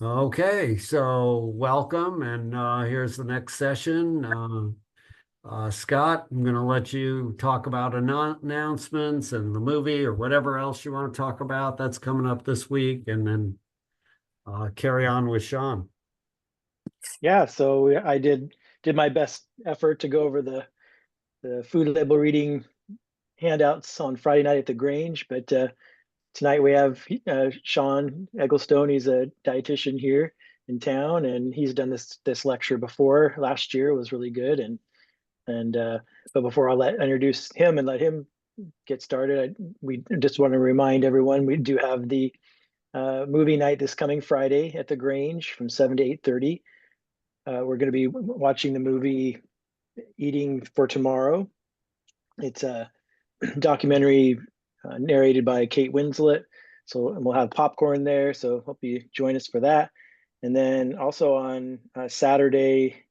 Okay, so welcome, and here's the next session. Scott, I'm going to let you talk about announcements and the movie or whatever else you want to talk about that's coming up this week, and then carry on with Sean. Yeah, so I did my best effort to go over the food label reading handouts on Friday night at the Grange, but tonight we have Sean Egglestone. He's a dietitian here in town, and he's done this lecture before. Last year. It was really good, and but before I introduce him and let him get started, we just want to remind everyone we do have the movie night this coming Friday at the Grange from 7 to 8:30. We're going to be watching the movie Eating for Tomorrow. It's a documentary narrated by Kate Winslet. So we'll have popcorn there. So hope you join us for that. And then also on Saturday,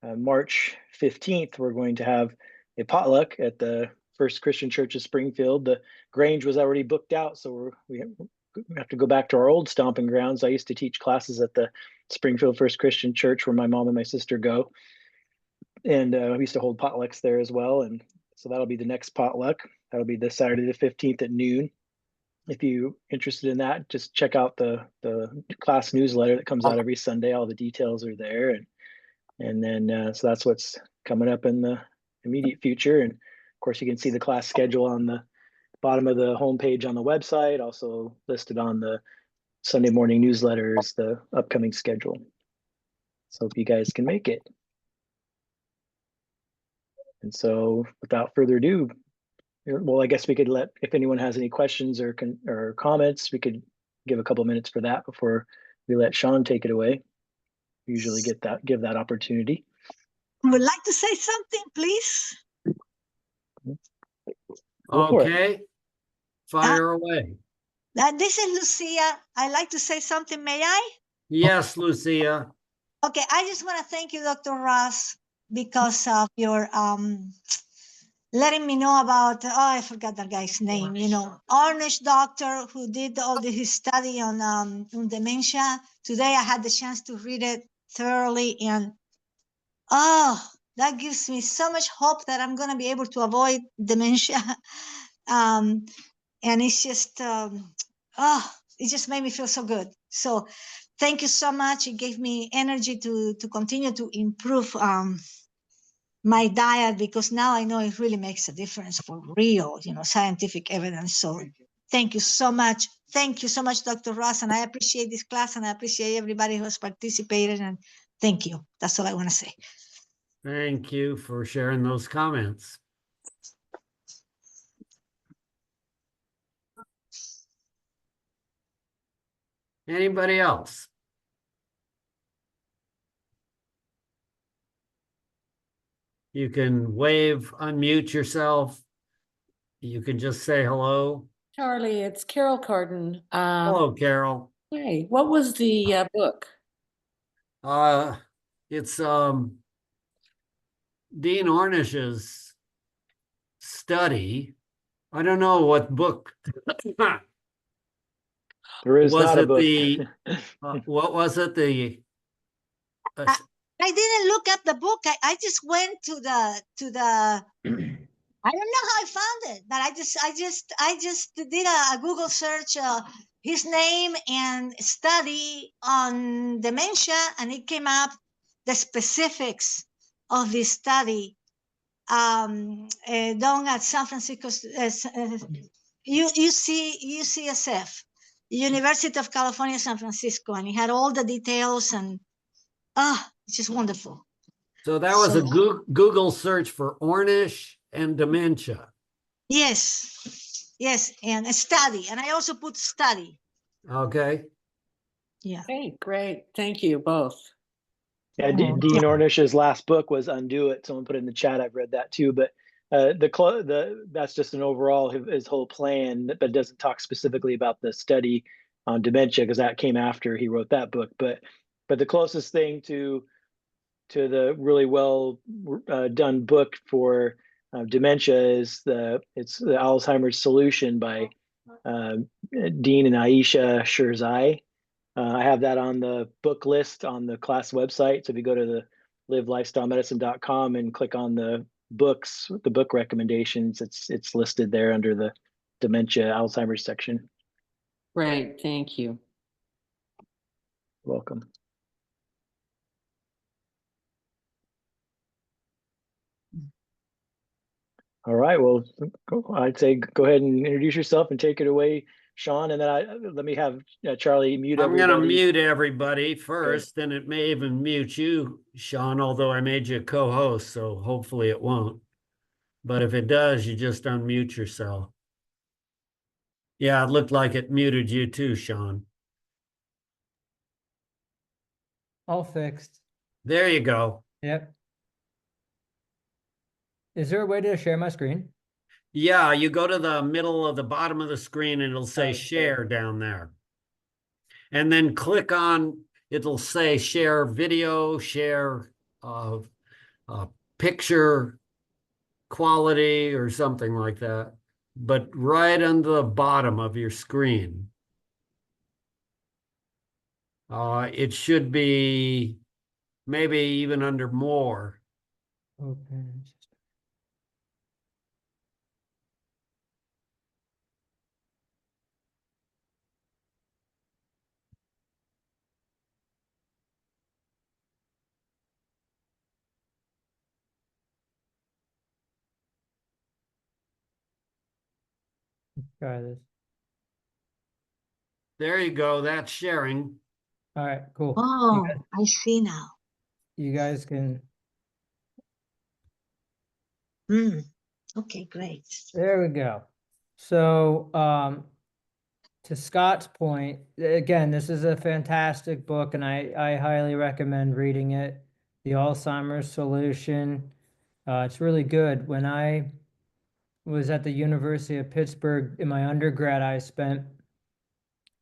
March 15th, we're going to have a potluck at the First Christian Church of Springfield. The Grange was already booked out, so we have to go back to our old stomping grounds. I used to teach classes at the Springfield First Christian Church, where my mom and my sister go, and we used to hold potlucks there as well. And so that'll be the next potluck. That'll be this Saturday the 15th at noon. If you're interested in that, just check out the class newsletter that comes out every Sunday. All the details are there, and then so that's what's coming up in the immediate future. And of course, you can see the class schedule on the bottom of the homepage on the website. Also listed on the Sunday morning newsletters, the upcoming schedule. So hope you guys can make it. And so without further ado, well, I guess we could let, if anyone has any questions or comments, we could give a couple of minutes for that before we let Sean take it away. We usually give that opportunity. Would like to say something, please? Okay, fire away. This is Lucia. I'd like to say something, may I? Yes, Lucia. Okay, I just want to thank you, Dr. Ross, because of your letting me know about, I forgot that guy's name, Ornish doctor who did all his study on dementia. Today I had the chance to read it thoroughly, and that gives me so much hope that I'm going to be able to avoid dementia. And it's just, it just made me feel so good. So thank you so much. It gave me energy to continue to improve my diet, because now I know it really makes a difference for real, scientific evidence. So thank you so much. Thank you so much, Dr. Ross. And I appreciate this class, and I appreciate everybody who has participated. And thank you. That's all I want to say. Thank you for sharing those comments. Anybody else? You can wave, unmute yourself. You can just say hello. Charlie, it's Carol Carden. Hello, Carol. Hey, what was the book? It's Dean Ornish's study. I don't know what book. There is not a book. What was it? I didn't look up the book. I just went to the I don't know how I found it, but I just did a Google search, his name and study on dementia, and it came up the specifics of this study done at San Francisco UCSF, University of California, San Francisco, and it had all the details, and it's just wonderful. So that was a Google search for Ornish and dementia. Yes, and a study, and I also put study. Okay. Yeah. Hey, great. Thank you both. Yeah, Dean Ornish's last book was Undo It. Someone put it in the chat. I've read that too, but that's just an overall his whole plan, but doesn't talk specifically about the study on dementia, because that came after he wrote that book. But the closest thing to the really well done book for dementia is it's the Alzheimer's Solution by uh, Dean and Aisha Shirzai. I have that on the book list on the class website. So if you go to the livelifestylemedicine.com and click on the books, the book recommendations, it's listed there under the dementia Alzheimer's section. Great, thank you. Welcome. All right. Well, I'd say go ahead and introduce yourself and take it away, Sean. And then let me have Charlie mute I'm going to everybody. mute everybody first, and it may even mute you, Sean, although I made you co-host, so hopefully it won't. But if it does, you just unmute yourself. Yeah, it looked like it muted you too, Sean. All fixed. There you go. Yep. Is there a way to share my screen? Yeah, you go to the middle of the bottom of the screen and it'll say Okay. share down there. And then click on, it'll say share video, share picture quality or something like that. But right on the bottom of your screen, it should be maybe even under more. Open. Try this. There you go. That's sharing. All right, cool. Oh, I see now. You guys can, Hmm. Okay, great. there we go. So, to Scott's point, again, this is a fantastic book and I highly recommend reading it. The Alzheimer's Solution. It's really good. When I was at the University of Pittsburgh in my undergrad, I spent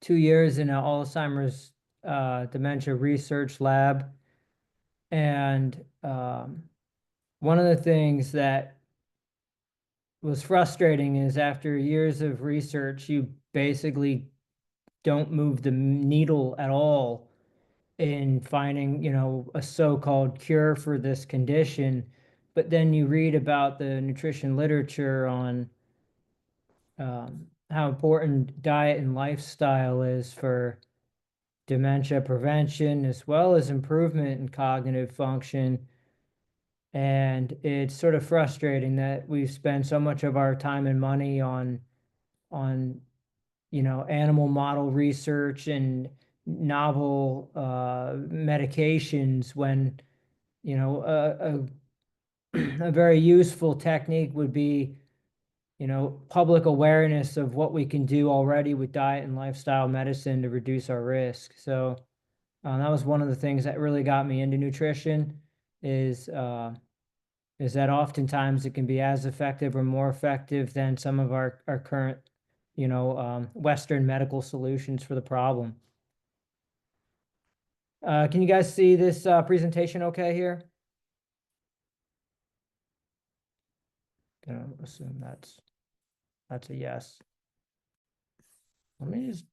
2 years in an Alzheimer's dementia research lab. And one of the things that was frustrating is after years of research, you basically don't move the needle at all in finding, a so-called cure for this condition. But then you read about the nutrition literature on how important diet and lifestyle is for dementia prevention as well as improvement in cognitive function. And it's sort of frustrating that we've spent so much of our time and money on animal model research and novel medications when a very useful technique would be public awareness of what we can do already with diet and lifestyle medicine to reduce our risk. So that was one of the things that really got me into nutrition is that oftentimes it can be as effective or more effective than some of our current, Western medical solutions for the problem. Can you guys see this presentation okay here? Gonna assume that's a yes. Let me just.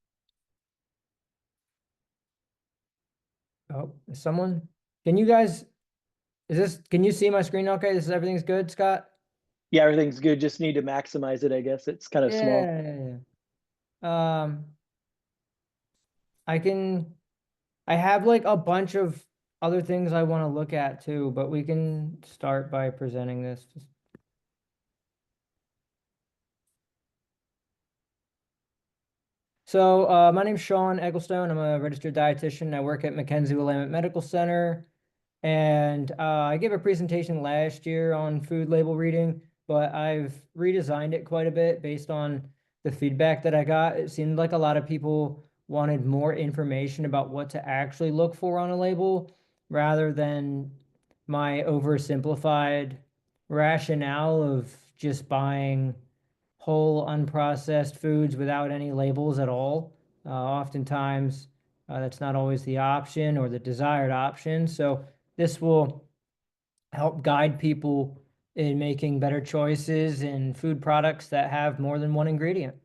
Oh, is someone? Can you guys? Can you see my screen okay? Everything's good, Scott? Yeah, everything's good. Just need to maximize it, I guess. It's kind of small. Yeah. I have like a bunch of other things I want to look at too, but we can start by presenting this. So my name's Sean Egglestone. I'm a registered dietitian. I work at Mackenzie Willamette Medical Center. And I gave a presentation last year on food label reading, but I've redesigned it quite a bit based on the feedback that I got. It seemed like a lot of people wanted more information about what to actually look for on a label rather than my oversimplified rationale of just buying whole unprocessed foods without any labels at all. Oftentimes, that's not always the option or the desired option. So this will help guide people in making better choices in food products that have more than one ingredient.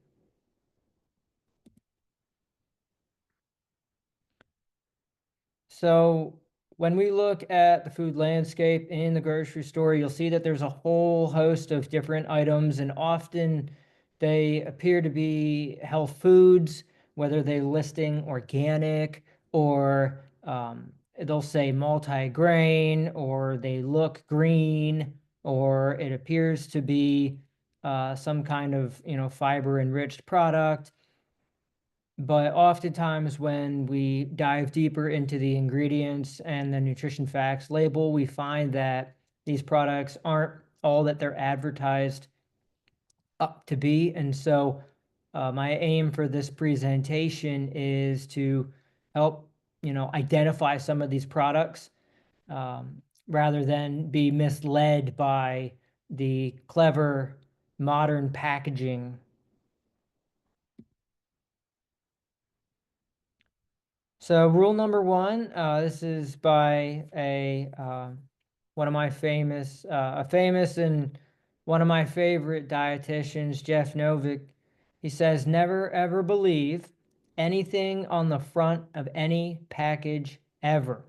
So when we look at the food landscape in the grocery store, you'll see that there's a whole host of different items, and often they appear to be health foods, whether they're listing organic or they'll say multi-grain, or they look green, or it appears to be some kind of, fiber enriched product. But oftentimes when we dive deeper into the ingredients and the nutrition facts label, we find that these products aren't all that they're advertised up to be. And so my aim for this presentation is to help, identify some of these products rather than be misled by the clever modern packaging. So rule number one, this is by one of my famous and one of my favorite dietitians, Jeff Novick. He says, never ever believe anything on the front of any package ever.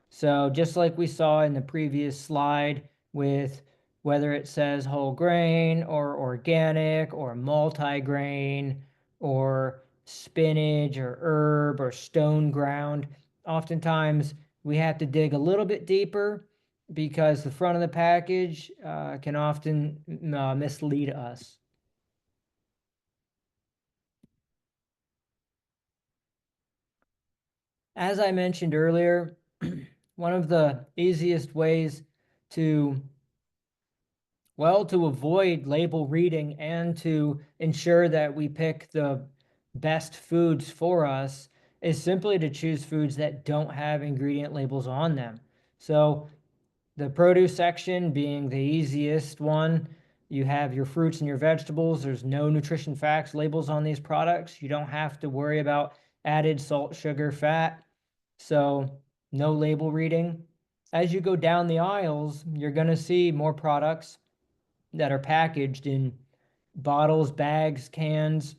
So just like we saw in the previous slide with whether it says whole grain or organic or multi-grain or spinach or herb or stone ground, oftentimes we have to dig a little bit deeper because the front of the package can often mislead us. As I mentioned earlier, one of the easiest ways to avoid label reading and to ensure that we pick the best foods for us is simply to choose foods that don't have ingredient labels on them. So the produce section being the easiest one, you have your fruits and your vegetables. There's no nutrition facts labels on these products. You don't have to worry about added salt, sugar, fat. So no label reading. As you go down the aisles, you're going to see more products that are packaged in bottles, bags, cans.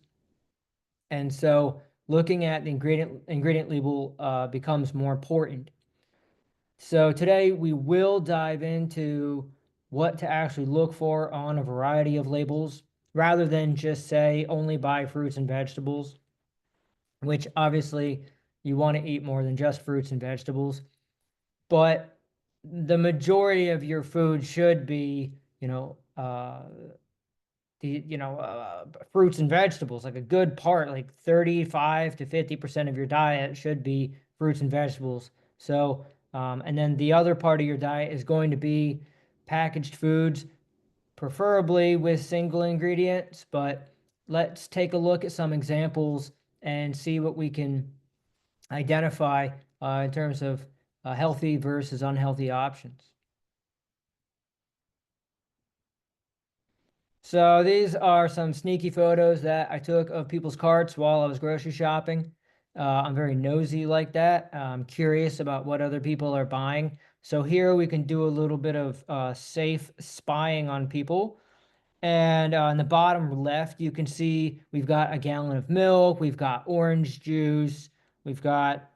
And so looking at the ingredient label becomes more important. So today we will dive into what to actually look for on a variety of labels rather than just say only buy fruits and vegetables, which obviously you want to eat more than just fruits and vegetables. But the majority of your food should be, fruits and vegetables. Like a good part, like 35 to 50% of your diet should be fruits and vegetables. So, and then the other part of your diet is going to be packaged foods, preferably with single ingredients. But let's take a look at some examples and see what we can identify in terms of healthy versus unhealthy options. So these are some sneaky photos that I took of people's carts while I was grocery shopping. I'm very nosy like that. I'm curious about what other people are buying. So here we can do a little bit of safe spying on people. And on the bottom left, you can see we've got a gallon of milk, we've got orange juice, we've got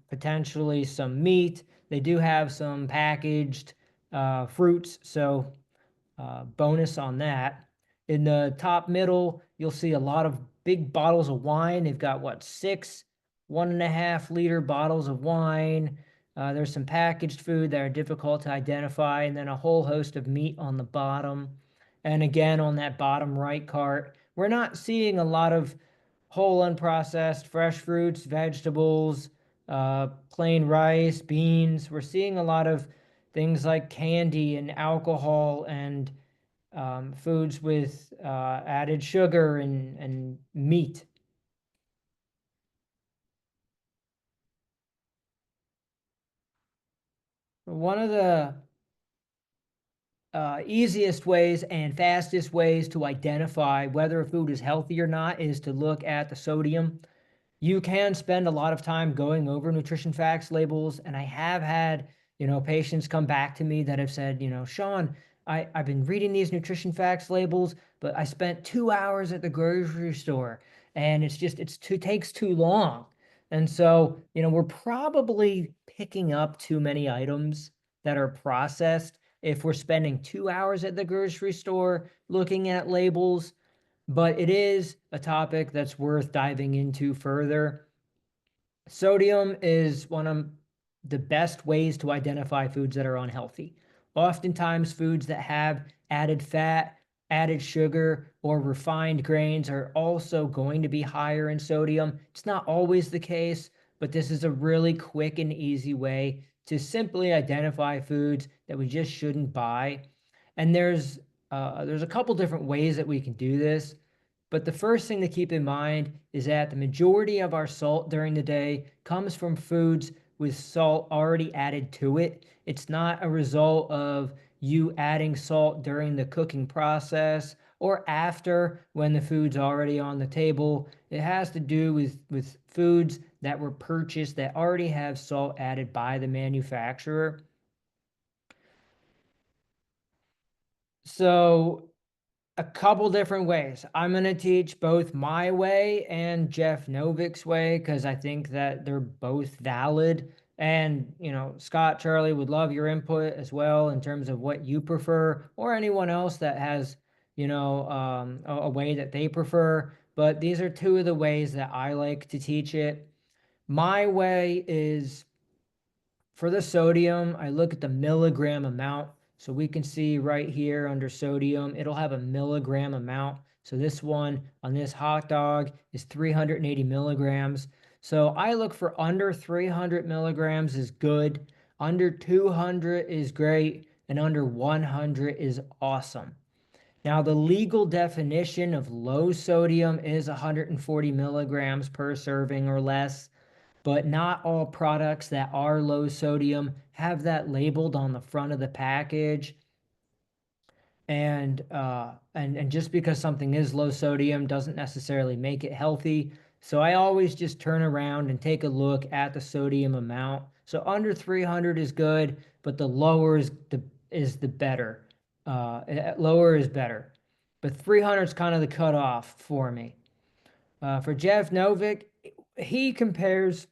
potentially some meat. They do have some packaged fruits, so bonus on that. In the top middle, you'll see a lot of big bottles of wine. They've got what, 6 1.5-liter bottles of wine. There's some packaged food that are difficult to identify, and then a whole host of meat on the bottom. And again, on that bottom right cart, we're not seeing a lot of whole unprocessed fresh fruits, vegetables, plain rice, beans. We're seeing a lot of things like candy and alcohol and foods with added sugar and meat. One of the easiest ways and fastest ways to identify whether a food is healthy or not is to look at the sodium. You can spend a lot of time going over nutrition facts labels, and I have had, patients come back to me that have said, Sean, I've been reading these nutrition facts labels, but I spent 2 hours at the grocery store, and it takes too long. And so, we're probably picking up too many items that are processed if we're spending 2 hours at the grocery store looking at labels, but it is a topic that's worth diving into further. Sodium is one of the best ways to identify foods that are unhealthy. Oftentimes, foods that have added fat, added sugar, or refined grains are also going to be higher in sodium. It's not always the case, but this is a really quick and easy way to simply identify foods that we just shouldn't buy. And there's a couple different ways that we can do this. But the first thing to keep in mind is that the majority of our salt during the day comes from foods with salt already added to it. It's not a result of you adding salt during the cooking process or after when the food's already on the table. It has to do with foods that were purchased that already have salt added by the manufacturer. So a couple different ways. I'm going to teach both my way and Jeff Novick's way because I think that they're both valid. And, Scott, Charlie, would love your input as well in terms of what you prefer, or anyone else that has, a way that they prefer. But these are two of the ways that I like to teach it. My way is, for the sodium, I look at the milligram amount. So we can see right here under sodium, it'll have a milligram amount. So this one on this hot dog is 380 milligrams. So I look for under 300 milligrams is good, under 200 is great, and under 100 is awesome. Now, the legal definition of low sodium is 140 milligrams per serving or less, but not all products that are low sodium have that labeled on the front of the package. And just because something is low sodium doesn't necessarily make it healthy. So I always just turn around and take a look at the sodium amount. So under 300 is good, but the lower is the better. Lower is better, but 300 is kind of the cutoff for me. For Jeff Novick, he compares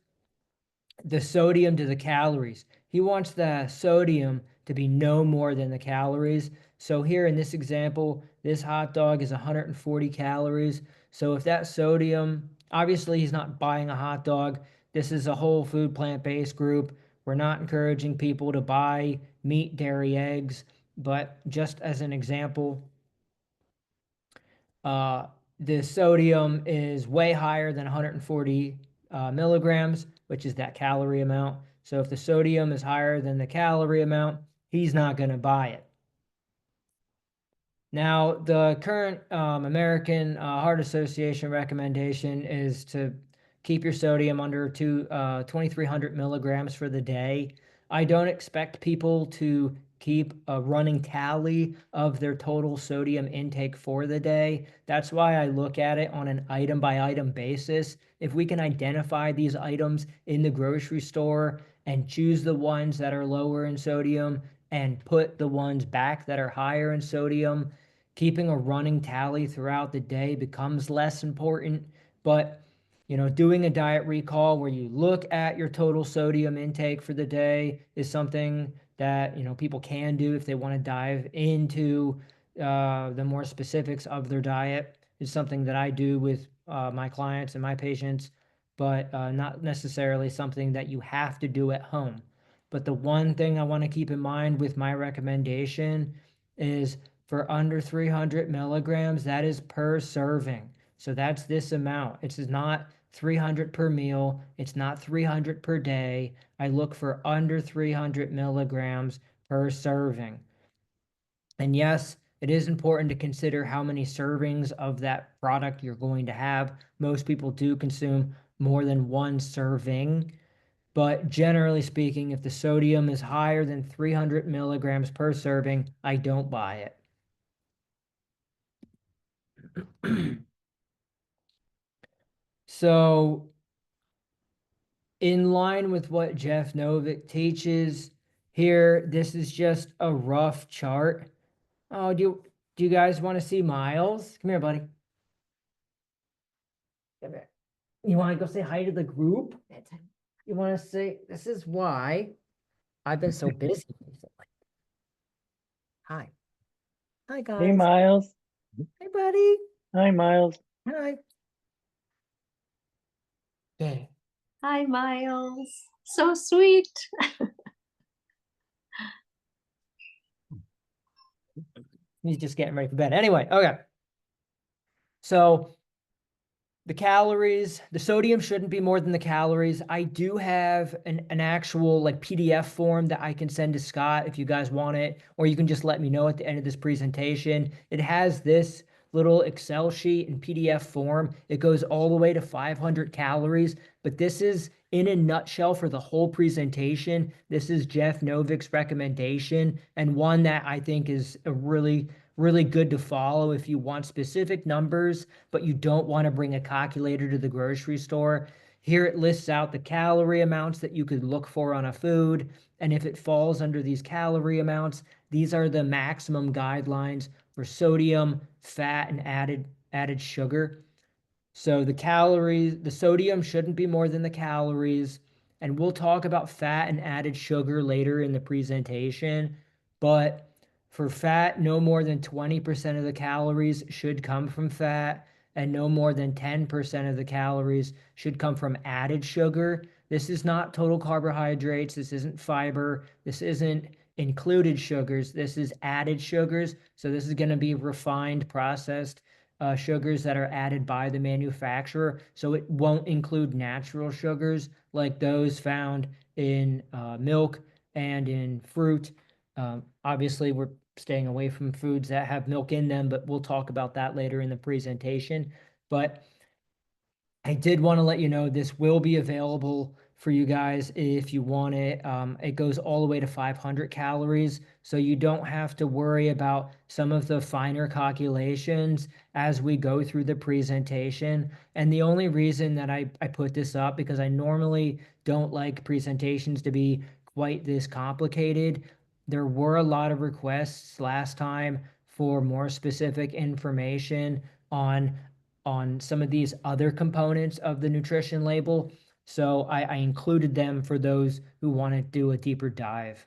the sodium to the calories. He wants the sodium to be no more than the calories. So here in this example, this hot dog is 140 calories. So if that sodium, obviously he's not buying a hot dog. This is a whole food plant-based group. We're not encouraging people to buy meat, dairy, eggs, but just as an example, the sodium is way higher than 140 milligrams, which is that calorie amount. So if the sodium is higher than the calorie amount, he's not going to buy it. Now, the current American Heart Association recommendation is to keep your sodium under 2,300 milligrams for the day. I don't expect people to keep a running tally of their total sodium intake for the day. That's why I look at it on an item by item basis. If we can identify these items in the grocery store and choose the ones that are lower in sodium and put the ones back that are higher in sodium, keeping a running tally throughout the day becomes less important. But doing a diet recall where you look at your total sodium intake for the day is something that people can do if they want to dive into the more specifics of their diet. Is something that I do with my clients and my patients, but not necessarily something that you have to do at home. But the one thing I want to keep in mind with my recommendation is for under 300 milligrams, that is per serving. So that's this amount. It's not 300 per meal. It's not 300 per day. I look for under 300 milligrams per serving. And yes, it is important to consider how many servings of that product you're going to have. Most people do consume more than one serving. But generally speaking, if the sodium is higher than 300 milligrams per serving, I don't buy it. So, in line with what Jeff Novick teaches here, this is just a rough chart. Oh, do you guys want to see Miles? Come here, buddy. Come here. You want to go say hi to the group? You want to say, this is why I've been so busy recently. Hi. Hi, guys. Hey, Miles. Hey, buddy. Hi, Miles. Hi. Okay. Hi, Miles. So sweet. He's just getting ready for bed. Anyway, okay. So the calories, the sodium shouldn't be more than the calories. I do have an actual like PDF form that I can send to Scott if you guys want it, or you can just let me know at the end of this presentation. It has this little Excel sheet in PDF form. It goes all the way to 500 calories, but this is in a nutshell for the whole presentation. This is Jeff Novick's recommendation, and one that I think is a really good to follow if you want specific numbers, but you don't want to bring a calculator to the grocery store. Here it lists out the calorie amounts that you could look for on a food. And if it falls under these calorie amounts, these are the maximum guidelines for sodium, fat, and added sugar. So the calories, the sodium shouldn't be more than the calories. And we'll talk about fat and added sugar later in the presentation. But for fat, no more than 20% of the calories should come from fat, and no more than 10% of the calories should come from added sugar. This is not total carbohydrates. This isn't fiber. This isn't included sugars. This is added sugars. So this is going to be refined, processed sugars that are added by the manufacturer. So it won't include natural sugars like those found in milk and in fruit. Obviously, we're staying away from foods that have milk in them, but we'll talk about that later in the presentation. But I did want to let you know this will be available for you guys if you want it. It goes all the way to 500 calories, so you don't have to worry about some of the finer calculations as we go through the presentation. And the only reason that I put this up, because I normally don't like presentations to be quite this complicated. There were a lot of requests last time for more specific information on some of these other components of the nutrition label. So I included them for those who want to do a deeper dive.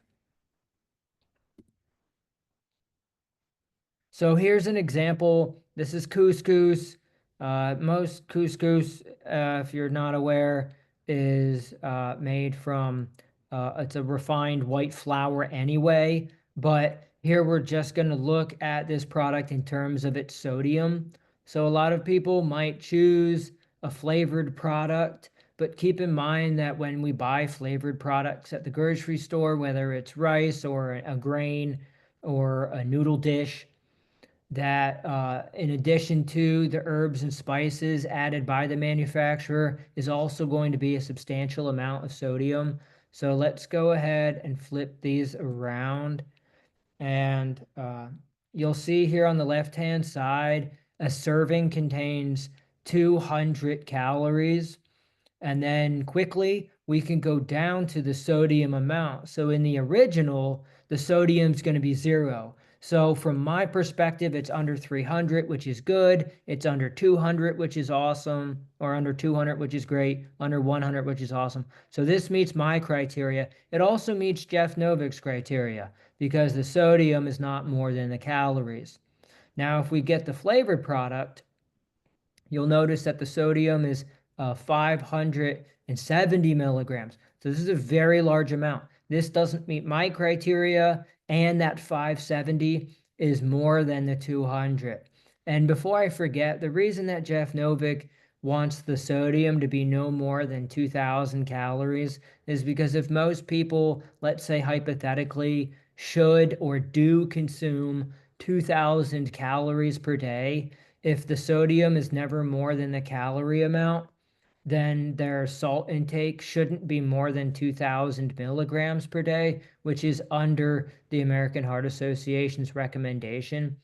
So here's an example. This is couscous. Most couscous, if you're not aware, is made from, it's a refined white flour anyway. But here we're just going to look at this product in terms of its sodium. So a lot of people might choose a flavored product, but keep in mind that when we buy flavored products at the grocery store, whether it's rice or a grain or a noodle dish, that in addition to the herbs and spices added by the manufacturer is also going to be a substantial amount of sodium. So let's go ahead and flip these around. And you'll see here on the left-hand side, a serving contains 200 calories. And then quickly, we can go down to the sodium amount. So in the original, the sodium is going to be 0. So from my perspective, it's under 300, which is good. It's under 200, which is awesome, or under 200, which is great, under 100, which is awesome. So this meets my criteria. It also meets Jeff Novick's criteria because the sodium is not more than the calories. Now, if we get the flavored product, you'll notice that the sodium is 570 milligrams. So this is a very large amount. This doesn't meet my criteria, and that 570 is more than the 200. And before I forget, the reason that Jeff Novick wants the sodium to be no more than 2,000 calories is because if most people, let's say hypothetically, should or do consume 2,000 calories per day, if the sodium is never more than the calorie amount, then their salt intake shouldn't be more than 2,000 milligrams per day, which is under the American Heart Association's recommendation.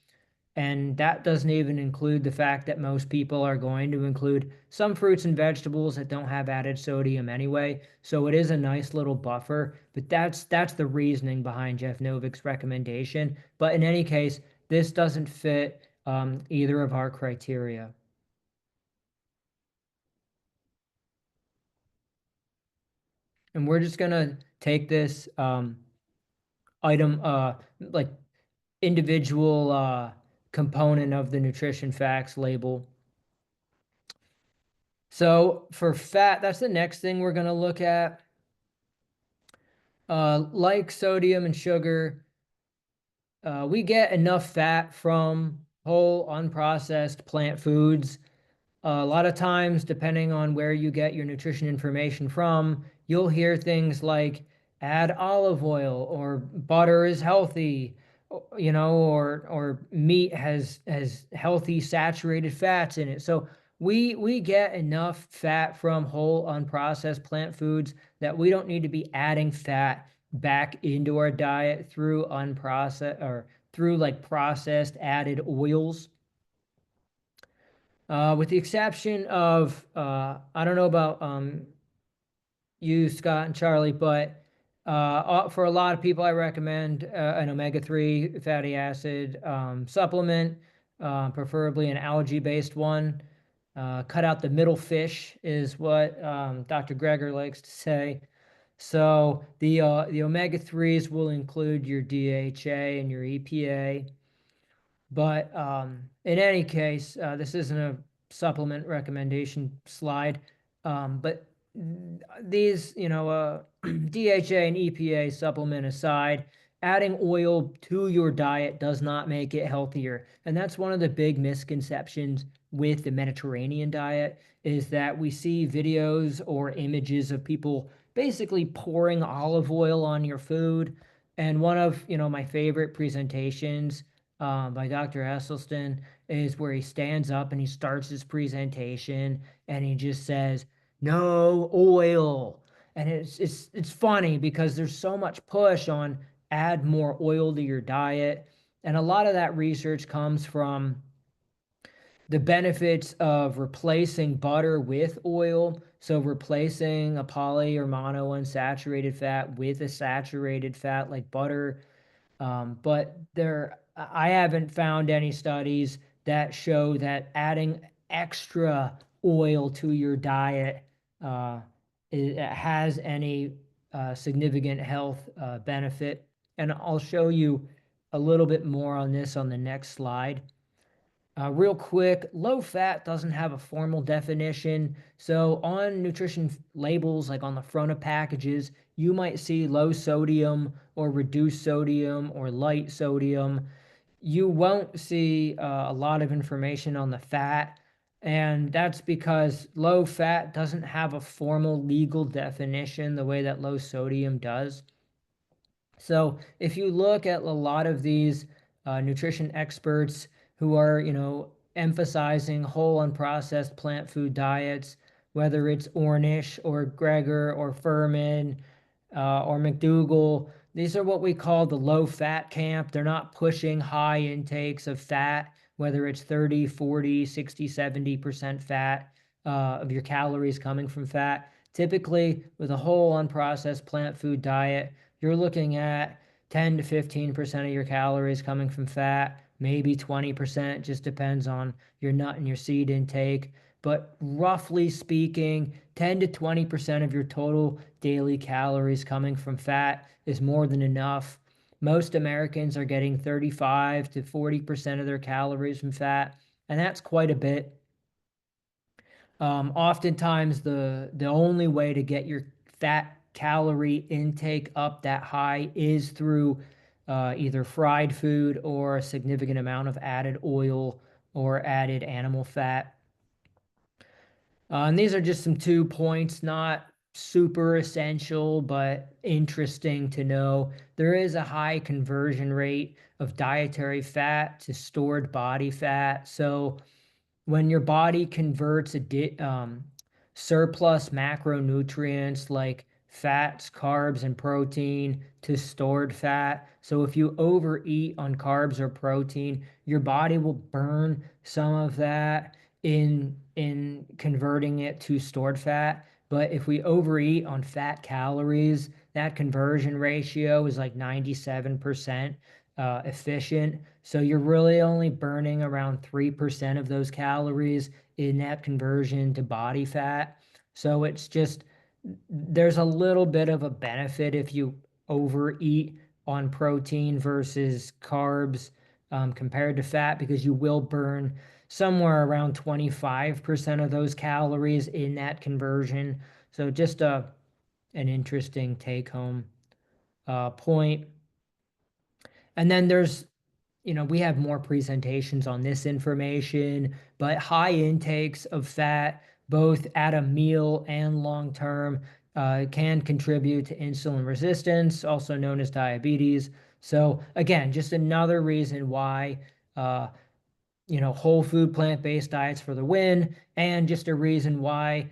And that doesn't even include the fact that most people are going to include some fruits and vegetables that don't have added sodium anyway. So it is a nice little buffer, but that's the reasoning behind Jeff Novick's recommendation. But in any case, this doesn't fit either of our criteria. And we're just gonna take this item, like individual component of the nutrition facts label. So for fat, that's the next thing we're gonna look at. Like sodium and sugar, we get enough fat from whole unprocessed plant foods. A lot of times, depending on where you get your nutrition information from, you'll hear things like add olive oil or butter is healthy, or meat has healthy saturated fats in it. So we get enough fat from whole unprocessed plant foods that we don't need to be adding fat back into our diet through unprocessed or through like processed added oils. With the exception of, I don't know about you, Scott and Charlie, but for a lot of people, I recommend an omega-3 fatty acid supplement, preferably an algae-based one. Cut out the middle fish is what Dr. Greger likes to say. So the omega-3s will include your DHA and your EPA. But in any case, this isn't a supplement recommendation slide. But these, DHA and EPA supplement aside, adding oil to your diet does not make it healthier. And that's one of the big misconceptions with the Mediterranean diet, is that we see videos or images of people basically pouring olive oil on your food. And one of, my favorite presentations by Dr. Esselstyn is where he stands up and he starts his presentation and he just says, "No oil." And it's funny because there's so much push on add more oil to your diet. And a lot of that research comes from the benefits of replacing butter with oil. So replacing a poly or mono unsaturated fat with a saturated fat like butter. But I haven't found any studies that show that adding extra oil to your diet it has any significant health benefit. And I'll show you a little bit more on this on the next slide. Real quick, low fat doesn't have a formal definition. So on nutrition labels, like on the front of packages, you might see low sodium or reduced sodium or light sodium. You won't see a lot of information on the fat. And that's because low fat doesn't have a formal legal definition the way that low sodium does. So if you look at a lot of these nutrition experts who are, emphasizing whole unprocessed plant food diets, whether it's Ornish or Greger or Furman or McDougall, these are what we call the low fat camp. They're not pushing high intakes of fat, whether it's 30, 40, 60, 70% fat of your calories coming from fat. Typically, with a whole unprocessed plant food diet, you're looking at 10 to 15% of your calories coming from fat, maybe 20%, just depends on your nut and your seed intake. But roughly speaking, 10 to 20% of your total daily calories coming from fat is more than enough. Most Americans are getting 35 to 40% of their calories from fat, and that's quite a bit. Oftentimes, the only way to get your fat calorie intake up that high is through either fried food or a significant amount of added oil or added animal fat. And these are just some 2 points, not super essential, but interesting to know. There is a high conversion rate of dietary fat to stored body fat. So when your body converts surplus macronutrients like fats, carbs, and protein to stored fat. So if you overeat on carbs or protein, your body will burn some of that in converting it to stored fat. But if we overeat on fat calories, that conversion ratio is like 97% efficient. So you're really only burning around 3% of those calories in that conversion to body fat. So it's just there's a little bit of a benefit if you overeat on protein versus carbs compared to fat, because you will burn somewhere around 25% of those calories in that conversion. So just an interesting take home point. And then there's, we have more presentations on this information, but high intakes of fat, both at a meal and long term, can contribute to insulin resistance, also known as diabetes. So again, just another reason why, whole food plant-based diets for the win, and just a reason why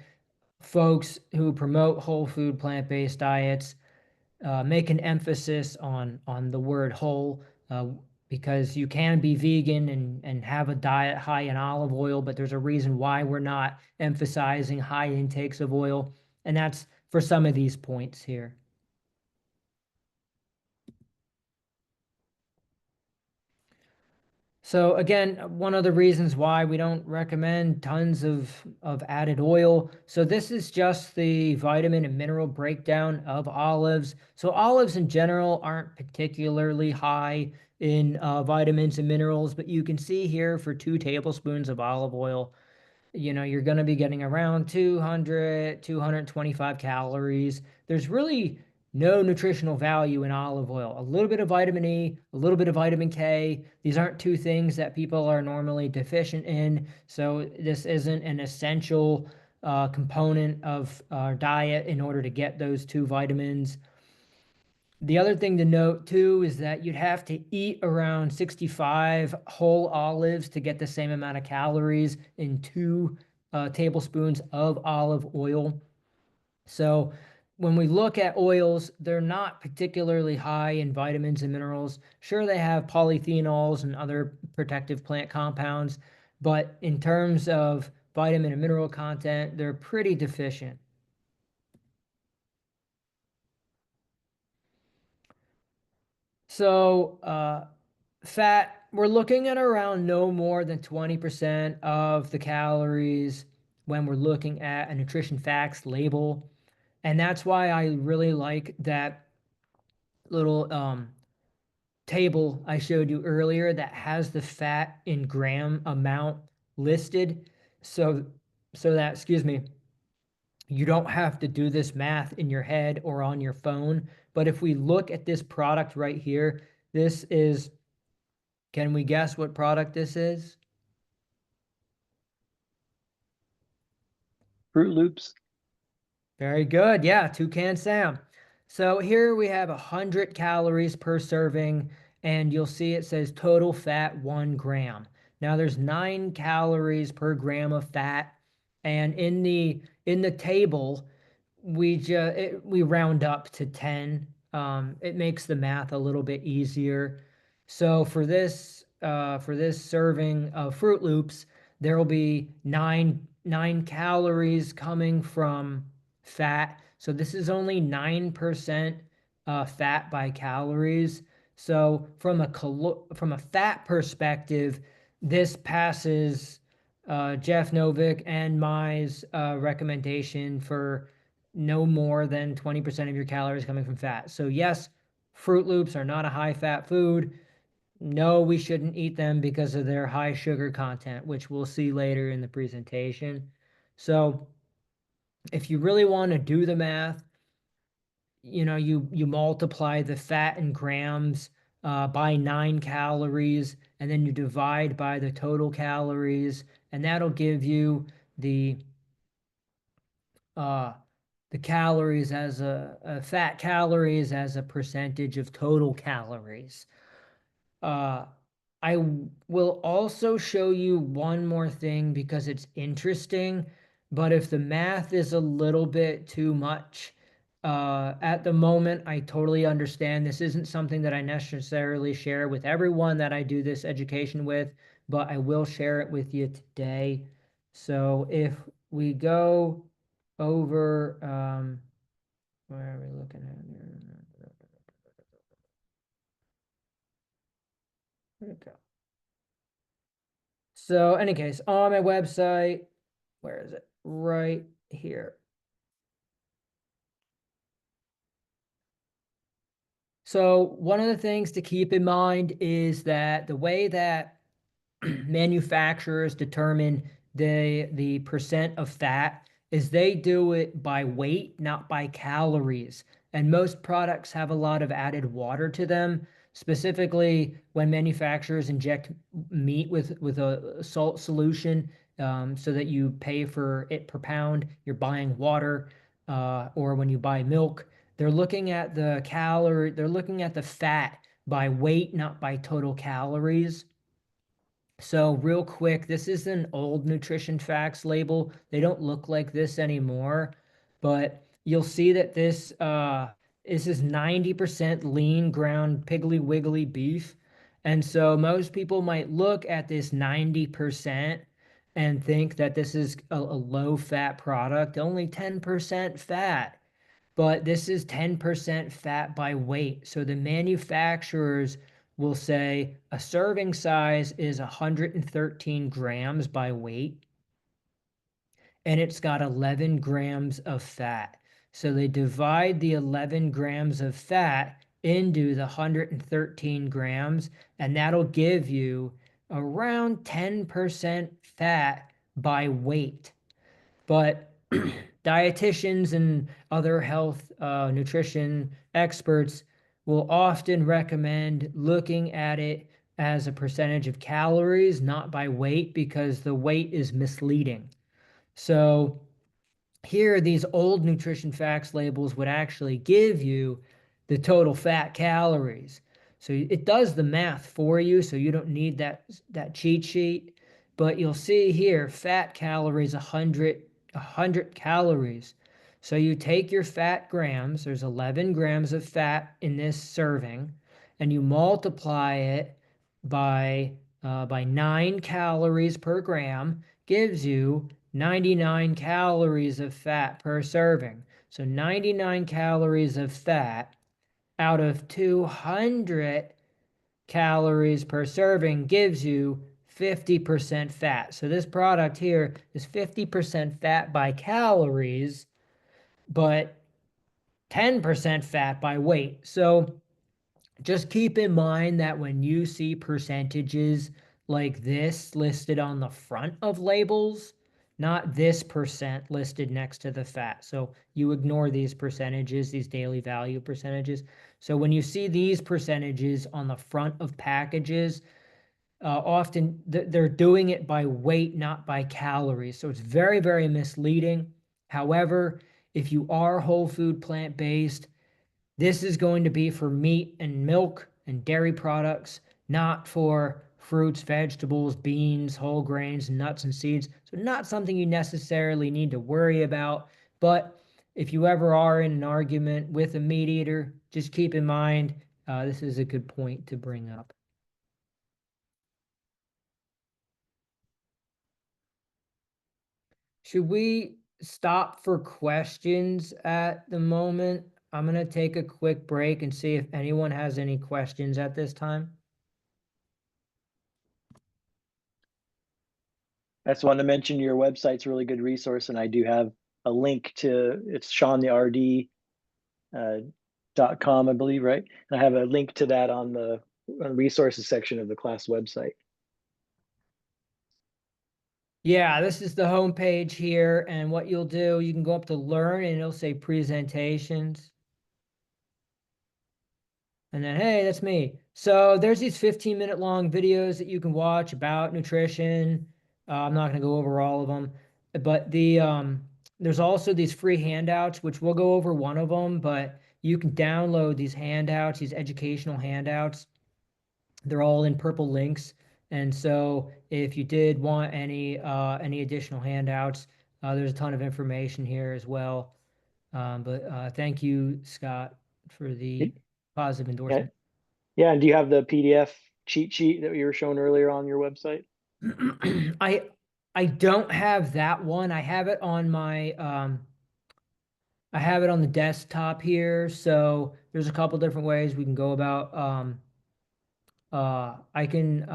folks who promote whole food plant-based diets make an emphasis on the word whole, because you can be vegan and have a diet high in olive oil, but there's a reason why we're not emphasizing high intakes of oil, and that's for some of these points here. So again, one of the reasons why we don't recommend tons of added oil. So this is just the vitamin and mineral breakdown of olives. So olives in general aren't particularly high in vitamins and minerals, but you can see here for 2 tablespoons of olive oil, you're going to be getting around 225 calories. There's really no nutritional value in olive oil. A little bit of vitamin E, a little bit of vitamin K. These aren't 2 things that people are normally deficient in. So this isn't an essential component of our diet in order to get those 2 vitamins. The other thing to note too is that you'd have to eat around 65 whole olives to get the same amount of calories in 2 tablespoons of olive oil. So when we look at oils, they're not particularly high in vitamins and minerals. Sure, they have polyphenols and other protective plant compounds, but in terms of vitamin and mineral content, they're pretty deficient. So fat, we're looking at around no more than 20% of the calories when we're looking at a nutrition facts label. And that's why I really like that little table I showed you earlier that has the fat in gram amount listed. So that, excuse me, you don't have to do this math in your head or on your phone. But if we look at this product right here, this is, can we guess what product this is? Fruit Loops. Very good. Yeah, Toucan Sam. So here we have 100 calories per serving, and you'll see it says total fat 1 gram. Now there's 9 calories per gram of fat, and in the table, we round up to 10. It makes the math a little bit easier. So for this serving of Fruit Loops, there will be 9 calories coming from fat. So this is only 9% fat by calories. So from a fat perspective, this passes Jeff Novick and my's recommendation for no more than 20% of your calories coming from fat. So yes, Fruit Loops are not a high fat food. No, we shouldn't eat them because of their high sugar content, which we'll see later in the presentation. So if you really want to do the math, you multiply the fat in grams by 9 calories, and then you divide by the total calories, and that'll give you the calories as fat calories as a percentage of total calories. I will also show you one more thing because it's interesting, but if the math is a little bit too much at the moment, I totally understand. This isn't something that I necessarily share with everyone that I do this education with, but I will share it with you today. So if we go over, where are we looking at here? Where'd it go? So, any case, on my website, where is it? Right here. So one of the things to keep in mind is that the way that manufacturers determine the percent of fat is they do it by weight, not by calories. And most products have a lot of added water to them. Specifically, when manufacturers inject meat with a salt solution, so that you pay for it per pound, you're buying water, or when you buy milk, they're looking at they're looking at the fat by weight, not by total calories. So real quick, this is an old nutrition facts label. They don't look like this anymore, but you'll see that this is 90% lean ground piggly wiggly beef. And so most people might look at this 90% and think that this is a low fat product, only 10% fat. But this is 10% fat by weight. So the manufacturers will say a serving size is 113 grams by weight, and it's got 11 grams of fat. So they divide the 11 grams of fat into the 113 grams, and that'll give you around 10% fat by weight. But dietitians and other health nutrition experts will often recommend looking at it as a percentage of calories, not by weight, because the weight is misleading. So here, these old nutrition facts labels would actually give you the total fat calories. So it does the math for you, so you don't need that cheat sheet. But you'll see here, fat calories, 100 calories. So you take your fat grams, there's 11 grams of fat in this serving, and you multiply it by 9 calories per gram, gives you 99 calories of fat per serving. So 99 calories of fat out of 200 calories per serving gives you 50% fat. So this product here is 50% fat by calories, but 10% fat by weight. So just keep in mind that when you see percentages like this listed on the front of labels, not this percent listed next to the fat. So you ignore these percentages, these daily value percentages. So when you see these percentages on the front of packages, often they're doing it by weight, not by calories. So it's very, very misleading. However, if you are whole food plant-based, this is going to be for meat and milk and dairy products, not for fruits, vegetables, beans, whole grains, nuts, and seeds. So not something you necessarily need to worry about. But if you ever are in an argument with a meat eater, just keep in mind, this is a good point to bring up. Should we stop for questions at the moment? I'm going to take a quick break and see if anyone has any questions at this time. I just wanted to mention your website's a really good resource, and I do have a link to it's SeanTheRD.com, I believe, right? And I have a link to that on the resources section of the class website. Yeah, this is the homepage here, and what you'll do, you can go up to Learn, and it'll say Presentations. And then, hey, that's me. So there's these 15-minute long videos that you can watch about nutrition. I'm not going to go over all of them, but there's also these free handouts, which we'll go over one of them, but you can download these handouts, these educational handouts. They're all in purple links. And so if you did want any additional handouts, there's a ton of information here as well. But thank you, Scott, for the positive endorsement. Yeah, and do you have the PDF cheat sheet that you were showing earlier on your website? I don't have that one. I have it on my I have it on the desktop here. So there's a couple different ways we can go about I can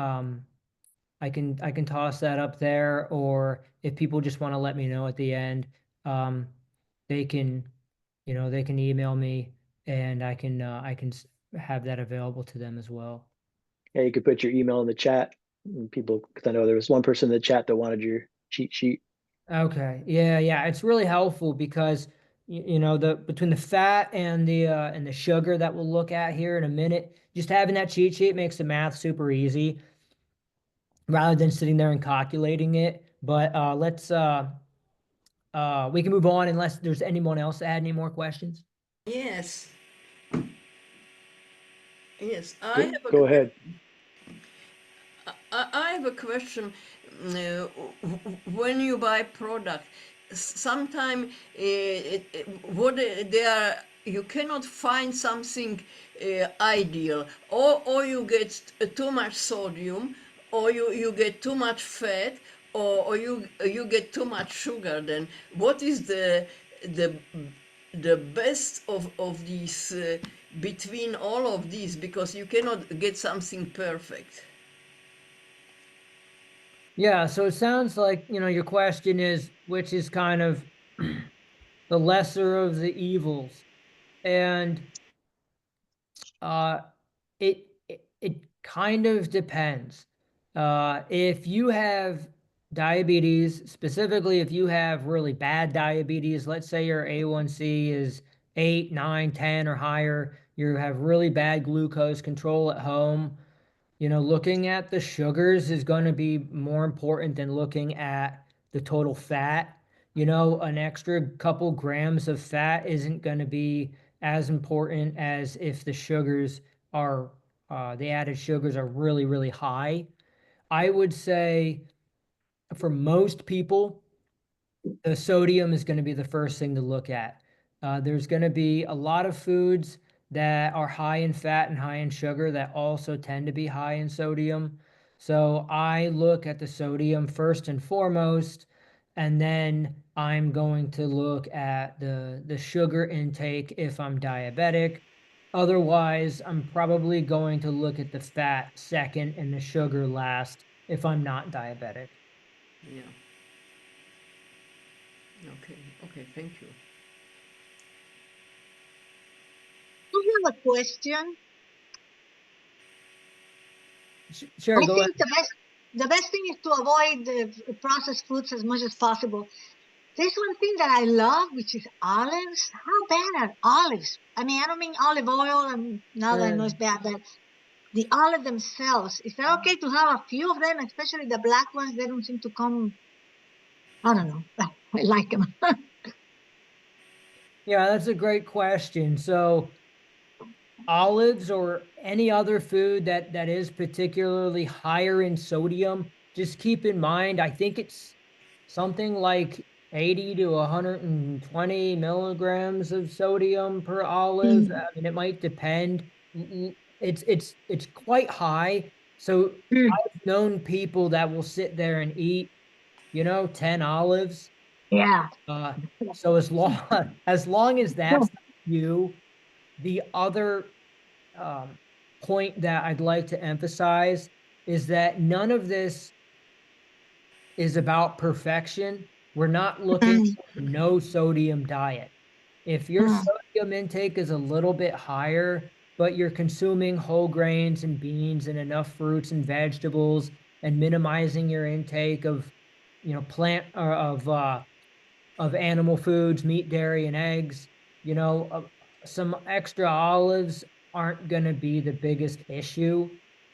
toss that up there, or if people just want to let me know at the end, they can email me, and I can have that available to them as well. Yeah, you could put your email in the chat, and people, because I know there was one person in the chat that wanted your cheat sheet. Okay. Yeah. It's really helpful because you know the between the fat and the sugar that we'll look at here in a minute, just having that cheat sheet makes the math super easy rather than sitting there and calculating it. But let's we can move on unless there's anyone else that had any more questions. Yes. Yes, Go ahead. I have a question. When you buy product, sometimes what they are, you cannot find something ideal, or you get too much sodium, or you get too much fat, or you get too much sugar. Then what is the the best of these between all of these, because you cannot get something perfect. Yeah, so it sounds like, you know, your question is which is kind of the lesser of the evils. And uh it kind of depends. If you have diabetes, specifically if you have really bad diabetes, let's say your A1C is 8, 9, 10 or higher, you have really bad glucose control at home, you know, looking at the sugars is going to be more important than looking at the total fat. You know, an extra couple grams of fat isn't going to be as important as if the sugars are, the added sugars are really, really high. I would say for most people, the sodium is going to be the first thing to look at. There's going to be a lot of foods that are high in fat and high in sugar that also tend to be high in sodium. So I look at the sodium first and foremost, and then I'm going to look at the sugar intake if I'm diabetic. Otherwise, I'm probably going to look at the fat second and the sugar last if I'm not diabetic. Yeah. Okay. Okay. Thank you. I have a question. Sure, I go ahead. think the best thing is to avoid the processed foods as much as possible. There's one thing that I love, which is olives. How bad are olives? I mean, I don't mean olive oil, and now that I know it's bad, but the olive themselves. Is that okay to have a few of them, especially the black ones? They don't seem to come. I don't know. I like them. Yeah, that's a great question. So olives or any other food that is particularly higher in sodium, just keep in mind, I think it's something like 80 to 120 milligrams of sodium per olive. I mean, it might depend. It's quite high. So I've known people that will sit there and eat, you know, 10 olives. Yeah. So as long as that's you, the other point that I'd like to emphasize is that none of this is about perfection. We're not looking for a no sodium diet. If your sodium intake is a little bit higher, but you're consuming whole grains and beans and enough fruits and vegetables and minimizing your intake of, you know, plant or of animal foods, meat, dairy, and eggs, you know, some extra olives aren't going to be the biggest issue.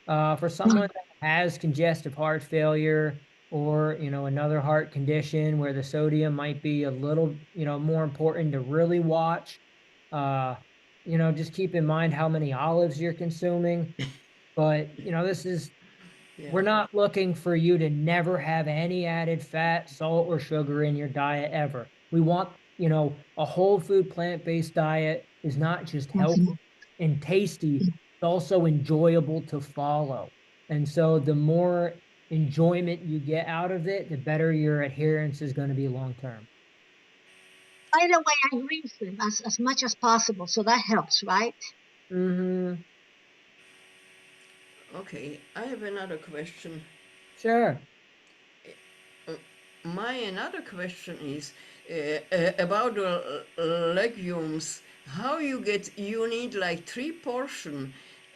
For someone that has congestive heart failure or, you know, another heart condition where the sodium might be a little, you know, more important to really watch, you know, just keep in mind how many olives you're consuming. But, you know, Yeah. we're not looking for you to never have any added fat, salt, or sugar in your diet ever. We want, you know, a whole food plant-based diet is not just healthy and tasty, it's also enjoyable to follow. And so the more enjoyment you get out of it, the better your adherence is going to be long term. By the way, I rinse them as much as possible, so that helps, right? Mm-hmm. Okay. I have another question. Sure. My another question is about the legumes. how you need like 3 portion.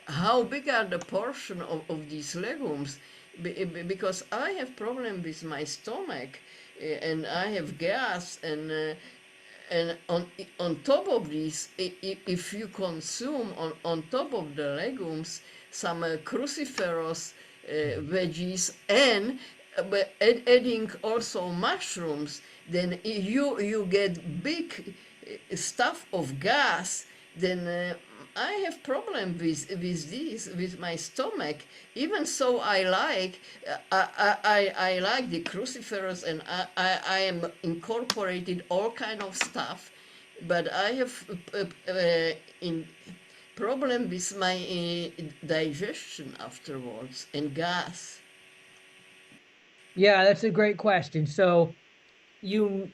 How big are the portion of these legumes? Because I have problem with my stomach, and I have gas, and on top of this, if you consume on top of the legumes some cruciferous veggies, and adding also mushrooms, then you get big stuff of gas. Then I have problem with this, with my stomach. Even so, I like the cruciferous, and I am incorporated all kind of stuff, but I have in problem with my digestion afterwards, and gas. Yeah, that's a great question. So you,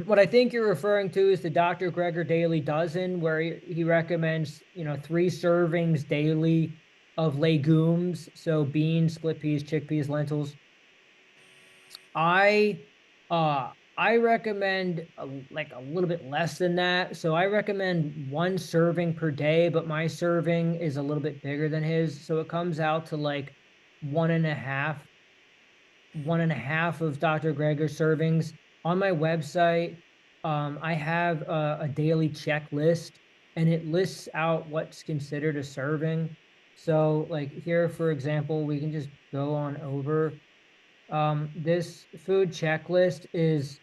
what I think you're referring to is the Dr. Greger Daily Dozen, where he recommends, 3 servings daily of legumes. So beans, split peas, chickpeas, lentils. I recommend like a little bit less than that. So I recommend 1 serving per day, but my serving is a little bit bigger than his. So it comes out to like one and a half of Dr. Greger's servings. On my website, I have a daily checklist, and it lists out what's considered a serving. So, like here, for example, we can just go on over. This food checklist is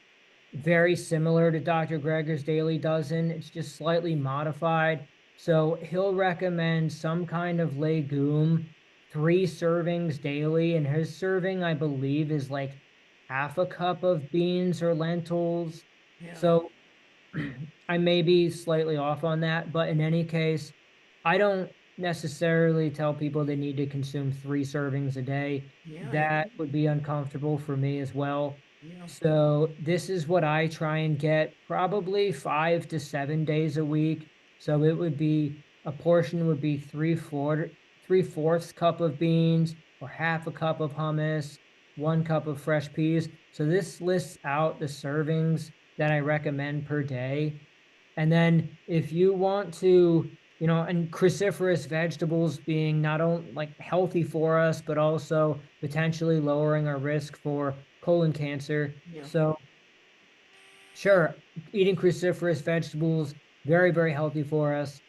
very similar to Dr. Greger's Daily Dozen. It's just slightly modified. So he'll recommend some kind of legume, 3 servings daily. And his serving, I believe, is like half a cup of beans or lentils. Yeah. So I may be slightly off on that, but in any case, I don't necessarily tell people they need to consume 3 servings a day. Yeah, That would be uncomfortable for me as well. yeah. So this is what I try and get probably 5 to 7 days a week. So it would be a portion would be 3/4 cup of beans or half a cup of hummus, 1 cup of fresh peas. So this lists out the servings that I recommend per day. And then if you want to, and cruciferous vegetables being not only like healthy for us, but also potentially lowering our risk for colon cancer. Yeah. So sure, eating cruciferous vegetables, very, very healthy for us.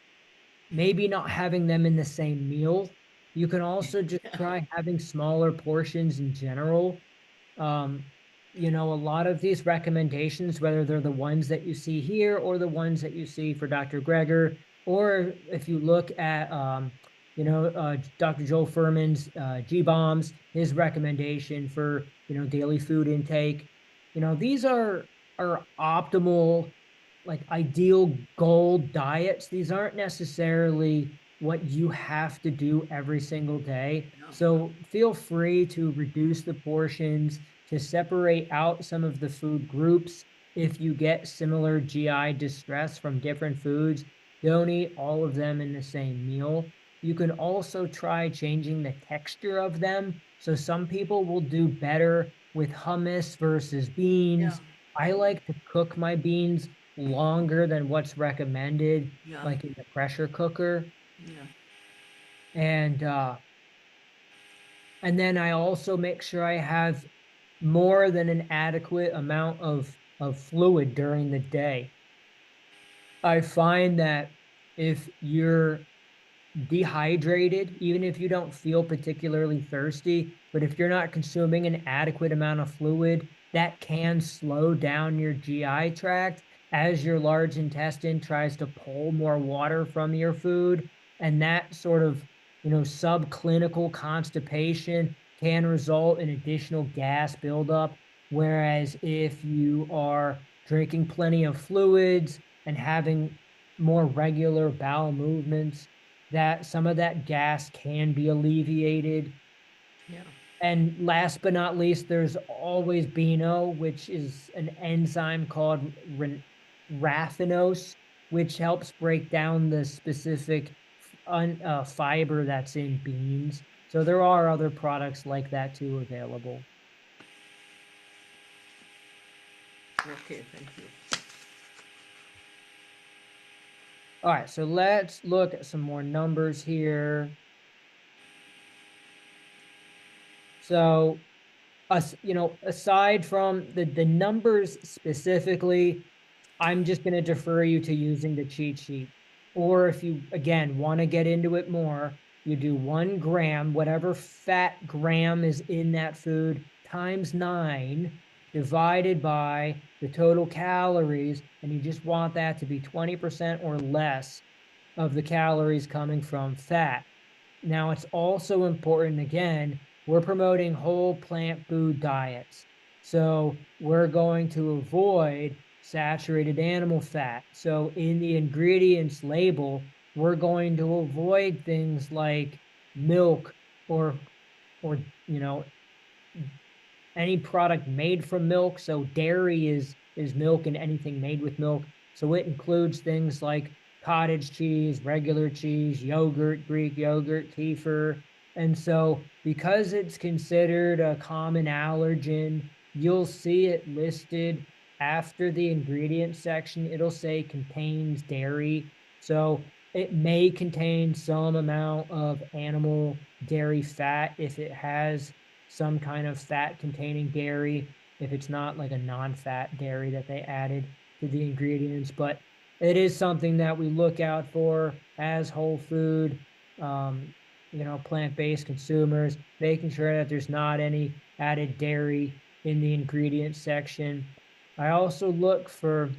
Maybe not having them in the same meal. You can also just try having smaller portions in general. Um, a lot of these recommendations, whether they're the ones that you see here or the ones that you see for Dr. Greger, or if you look at, Dr. Joel Furman's G-Bombs, his recommendation for, daily food intake, these are optimal, like ideal goal diets. These aren't necessarily what you have to do every single day. No. So feel free to reduce the portions, to separate out some of the food groups. If you get similar GI distress from different foods, don't eat all of them in the same meal. You can also try changing the texture of them. So some people will do better with hummus versus beans. Yeah. I like to cook my beans longer than what's recommended, Yeah. like in the pressure cooker. Yeah. And then I also make sure I have more than an adequate amount of fluid during the day. I find that if you're dehydrated, even if you don't feel particularly thirsty, but if you're not consuming an adequate amount of fluid, that can slow down your GI tract as your large intestine tries to pull more water from your food. And that sort of, subclinical constipation can result in additional gas buildup. Whereas if you are drinking plenty of fluids and having more regular bowel movements, that some of that gas can be alleviated. Yeah. And last but not least, there's always Beano, which is an enzyme called raffinose, which helps break down the specific fiber that's in beans. So there are other products like that too available. Okay, thank you. All right, so let's look at some more numbers here. So, aside from the numbers specifically, I'm just going to defer you to using the cheat sheet. Or if you, again, want to get into it more, you do 1 gram, whatever fat gram is in that food, times 9, divided by the total calories, and you just want that to be 20% or less of the calories coming from fat. Now, it's also important, again, we're promoting whole plant food diets. So we're going to avoid saturated animal fat. So in the ingredients label, we're going to avoid things like milk or any product made from milk. So dairy is milk, and anything made with milk. So it includes things like cottage cheese, regular cheese, yogurt, Greek yogurt, kefir. And so because it's considered a common allergen, you'll see it listed after the ingredient section. It'll say contains dairy. So it may contain some amount of animal dairy fat if it has some kind of fat containing dairy, if it's not like a non-fat dairy that they added to the ingredients. But it is something that we look out for as whole food, plant-based consumers, making sure that there's not any added dairy in the ingredient section. I also look for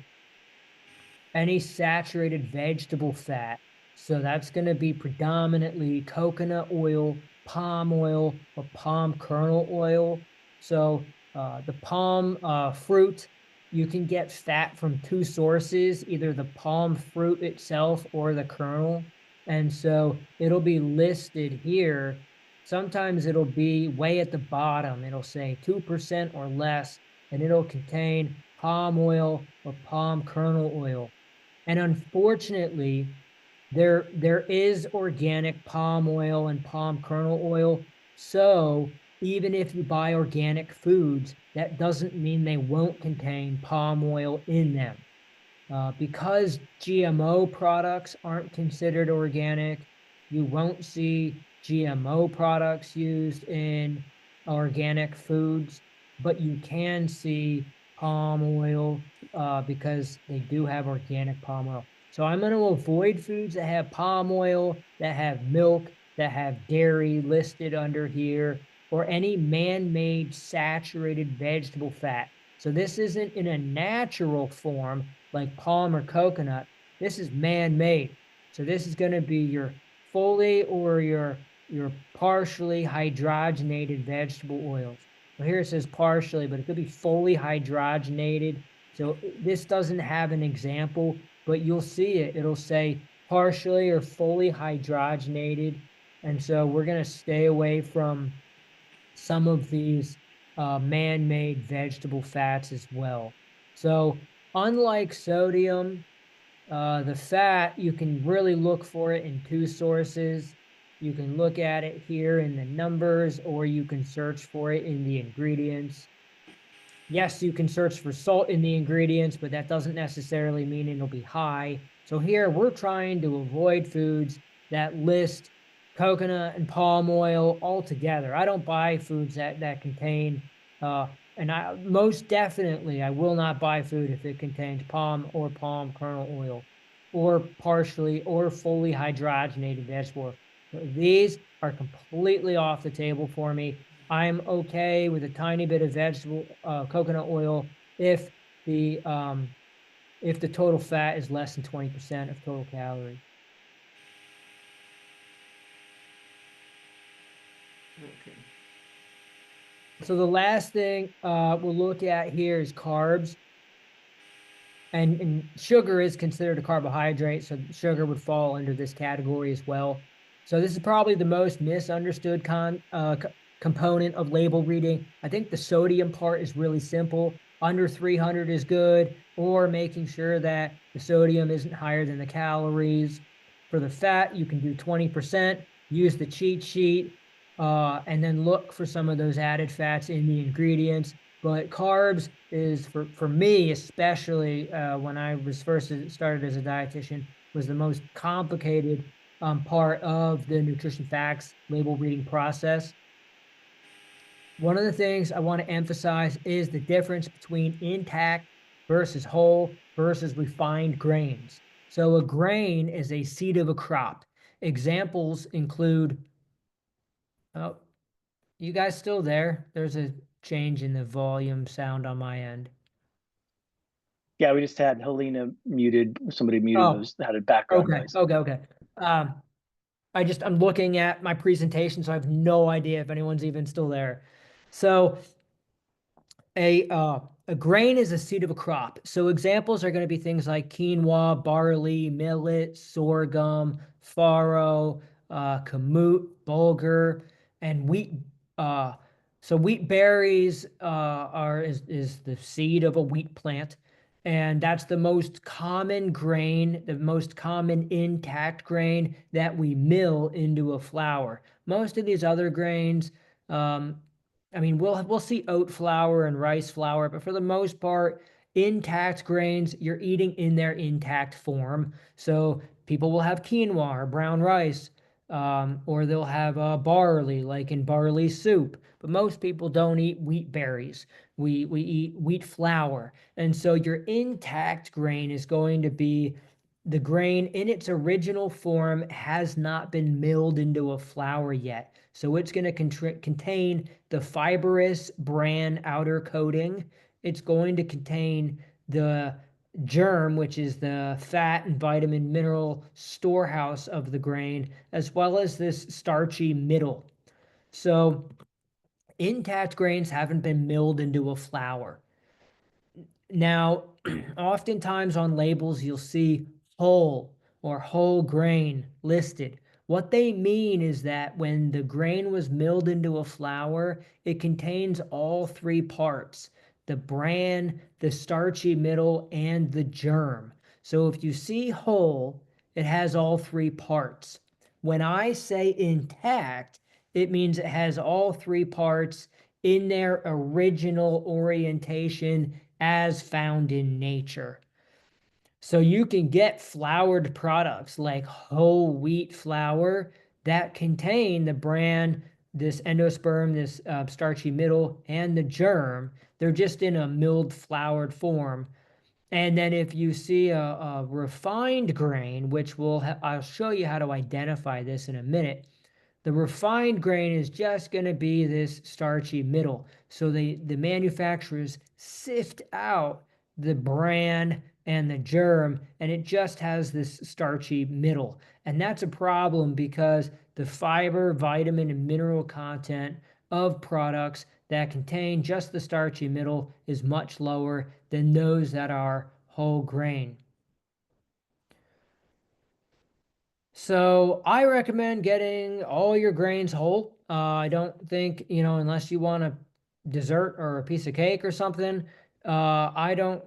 any saturated vegetable fat. So that's going to be predominantly coconut oil, palm oil, or palm kernel oil. So the palm fruit, you can get fat from 2 sources, either the palm fruit itself or the kernel. And so it'll be listed here. Sometimes it'll be way at the bottom. It'll say 2% or less, and it'll contain palm oil or palm kernel oil. And unfortunately, there is organic palm oil and palm kernel oil. So even if you buy organic foods, that doesn't mean they won't contain palm oil in them. Because GMO products aren't considered organic, you won't see GMO products used in organic foods, but you can see palm oil because they do have organic palm oil. So I'm going to avoid foods that have palm oil, that have milk, that have dairy listed under here, or any man-made saturated vegetable fat. So this isn't in a natural form like palm or coconut. This is man-made. So this is going to be your fully or your partially hydrogenated vegetable oils. Well, here it says partially, but it could be fully hydrogenated. So this doesn't have an example, but you'll see it. It'll say partially or fully hydrogenated. And so we're going to stay away from some of these man-made vegetable fats as well. So unlike sodium, the fat, you can really look for it in 2 sources. You can look at it here in the numbers, or you can search for it in the ingredients. Yes, you can search for salt in the ingredients, but that doesn't necessarily mean it'll be high. So here we're trying to avoid foods that list coconut and palm oil all together. I don't buy foods that contain, and I most definitely I will not buy food if it contains palm or palm kernel oil, or partially or fully hydrogenated vegetable oil. These are completely off the table for me. I'm okay with a tiny bit of vegetable coconut oil if the total fat is less than 20% of total calories. Okay. So the last thing we'll look at here is carbs. And sugar is considered a carbohydrate, so sugar would fall under this category as well. So this is probably the most misunderstood component of label reading. I think the sodium part is really simple. Under 300 is good, or making sure that the sodium isn't higher than the calories. For the fat, you can do 20%, use the cheat sheet, and then look for some of those added fats in the ingredients. But carbs is, for me, especially when I was first started as a dietitian, was the most complicated part of the nutrition facts label reading process. One of the things I want to emphasize is the difference between intact versus whole versus refined grains. So a grain is a seed of a crop. Examples include, oh, you guys still there? There's a change in the volume sound on my end. Yeah, we just had Helena muted. Somebody muted Oh, was had a background okay, noise. okay. I'm looking at my presentation, so I have no idea if anyone's even still there. So a grain is a seed of a crop. So examples are going to be things like quinoa, barley, millet, sorghum, farro, kamut, bulgur, and wheat. So wheat berries is the seed of a wheat plant, and that's the most common grain, the most common intact grain that we mill into a flour. Most of these other grains, I mean, we'll see oat flour and rice flour, but for the most part, intact grains, you're eating in their intact form. So people will have quinoa or brown rice, or they'll have barley, like in barley soup. But most people don't eat wheat berries. We eat wheat flour, and so your intact grain is going to be the grain in its original form has not been milled into a flour yet. So it's going to contain the fibrous bran outer coating. It's going to contain the germ, which is the fat and vitamin mineral storehouse of the grain, as well as this starchy middle. So intact grains haven't been milled into a flour. Now, oftentimes on labels, you'll see whole or whole grain listed. What they mean is that when the grain was milled into a flour, it contains all three parts: the bran, the starchy middle, and the germ. So if you see whole, it has all three parts. When I say intact, it means it has all three parts in their original orientation as found in nature. So you can get floured products like whole wheat flour that contain the bran, this endosperm, this starchy middle, and the germ. They're just in a milled floured form. And then if you see a refined grain, which I'll show you how to identify this in a minute. The refined grain is just going to be this starchy middle. So the manufacturers sift out the bran and the germ, and it just has this starchy middle. And that's a problem because the fiber, vitamin, and mineral content of products that contain just the starchy middle is much lower than those that are whole grain. So I recommend getting all your grains whole. I don't think, unless you want a dessert or a piece of cake or something, I don't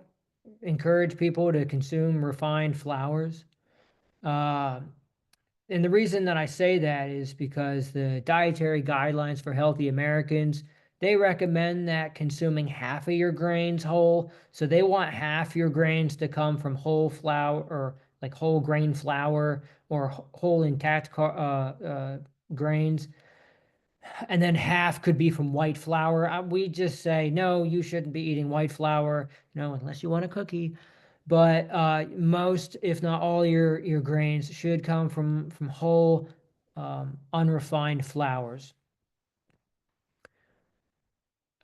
encourage people to consume refined flours. Uh, and the reason that I say that is because the dietary guidelines for healthy Americans, they recommend that consuming half of your grains whole. So they want half your grains to come from whole flour or like whole grain flour or whole intact grains. And then half could be from white flour. We just say, no, you shouldn't be eating white flour, unless you want a cookie. But most, if not all, your grains should come from whole, unrefined flours.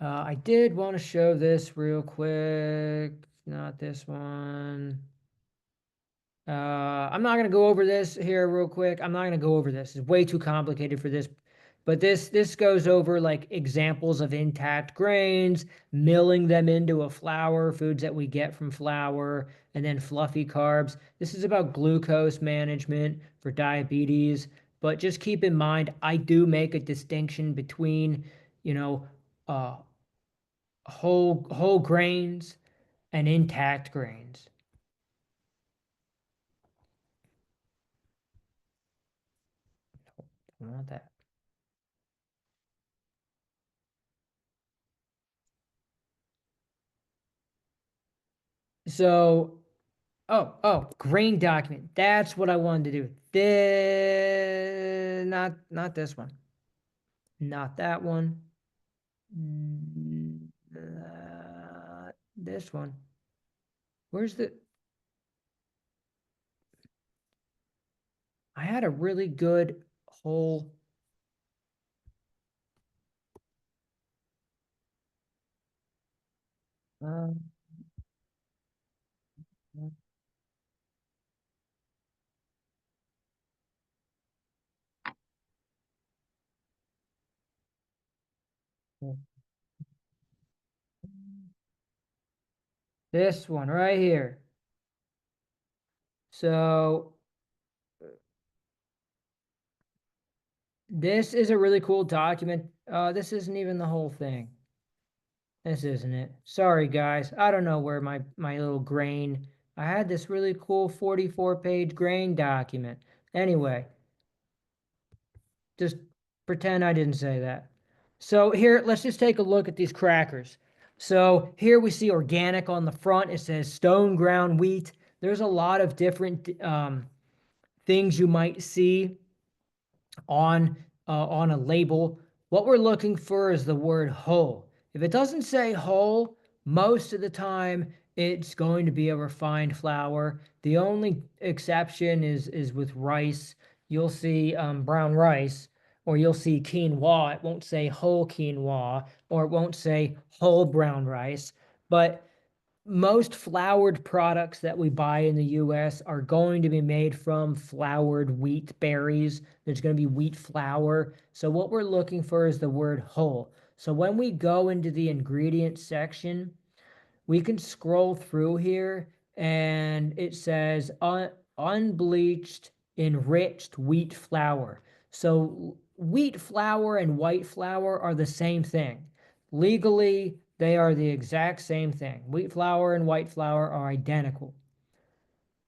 I did want to show this real quick. Not this one. I'm not going to go over this here real quick. I'm not going to go over this. It's way too complicated for this. But this goes over like examples of intact grains, milling them into a flour, foods that we get from flour, and then fluffy carbs. This is about glucose management for diabetes. But just keep in mind, I do make a distinction between, uh, whole grains and intact grains. I want that. So Oh, grain document. That's what I wanted to do. Not this one. Not that one. This one. Where's the... I had a really good whole... this one right here. So this is a really cool document. This isn't even the whole thing. This isn't it. Sorry, guys. I don't know where my little grain... I had this really cool 44-page grain document. Anyway, just pretend I didn't say that. So here, let's just take a look at these crackers. So here we see organic on the front. It says stone ground wheat. There's a lot of different things you might see on a label. What we're looking for is the word whole. If it doesn't say whole, most of the time it's going to be a refined flour. The only exception is with rice. You'll see brown rice, or you'll see quinoa. It won't say whole quinoa, or it won't say whole brown rice. But most floured products that we buy in the US are going to be made from floured wheat berries. There's going to be wheat flour. So what we're looking for is the word whole. So when we go into the ingredients section, we can scroll through here and it says unbleached enriched wheat flour. So wheat flour and white flour are the same thing. Legally, they are the exact same thing. Wheat flour and white flour are identical.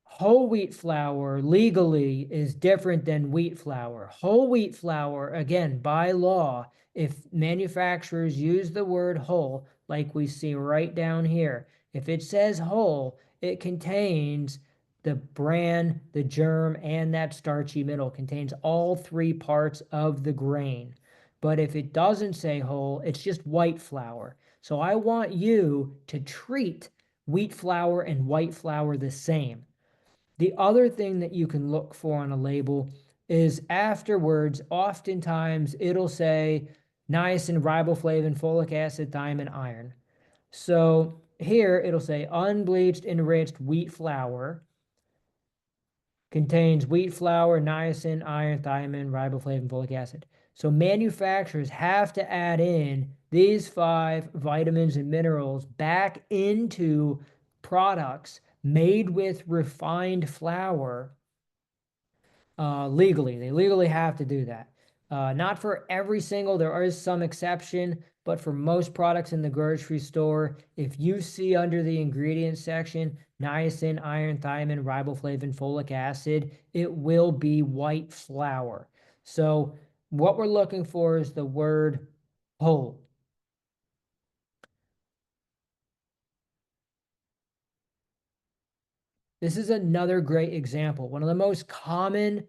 Whole wheat flour legally is different than wheat flour. Whole wheat flour, again, by law, if manufacturers use the word whole, like we see right down here, if it says whole, it contains the bran, the germ, and that starchy middle. It contains all three parts of the grain. But if it doesn't say whole, it's just white flour. So I want you to treat wheat flour and white flour the same. The other thing that you can look for on a label is afterwards, oftentimes it'll say niacin, riboflavin, folic acid, thiamine, iron. So here it'll say unbleached enriched wheat flour contains wheat flour, niacin, iron, thiamine, riboflavin, folic acid. So manufacturers have to add in these 5 vitamins and minerals back into products made with refined flour legally. They legally have to do that. Not for every single, there is some exception, but for most products in the grocery store, if you see under the ingredients section, niacin, iron, thiamine, riboflavin, folic acid, it will be white flour. So what we're looking for is the word whole. This is another great example. One of the most common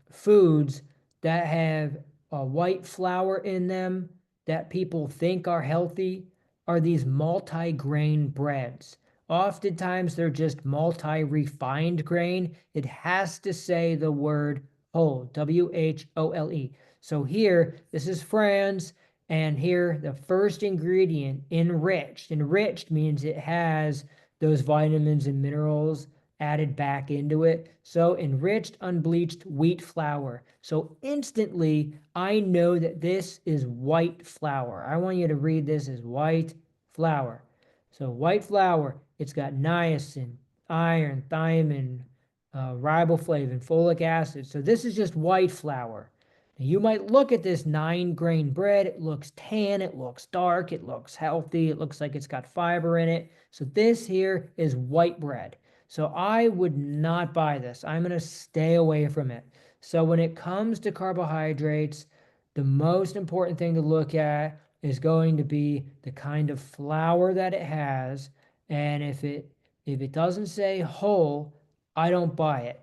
foods that have white flour in them that people think are healthy are these multi-grain breads. Oftentimes they're just multi-refined grain. It has to say the word whole, W-H-O-L-E. So here, this is Franz, and here the first ingredient, enriched. Enriched means it has those vitamins and minerals added back into it. So enriched unbleached wheat flour. So instantly I know that this is white flour. I want you to read this as white flour. So white flour, it's got niacin, iron, thiamine, riboflavin, folic acid. So this is just white flour. Now you might look at this 9-grain bread. It looks tan, it looks dark, it looks healthy, it looks like it's got fiber in it. So this here is white bread. So I would not buy this. I'm going to stay away from it. So when it comes to carbohydrates, the most important thing to look at is going to be the kind of flour that it has. And if it If it doesn't say whole, I don't buy it.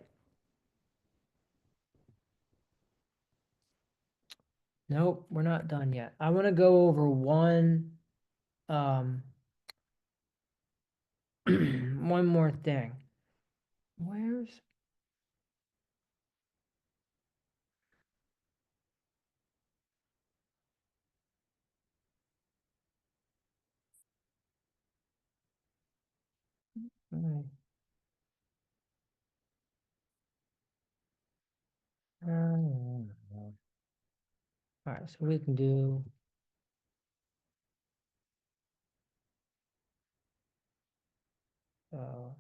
Nope, we're not done yet. I want to go over one one more thing. Where's all right, so we can do uh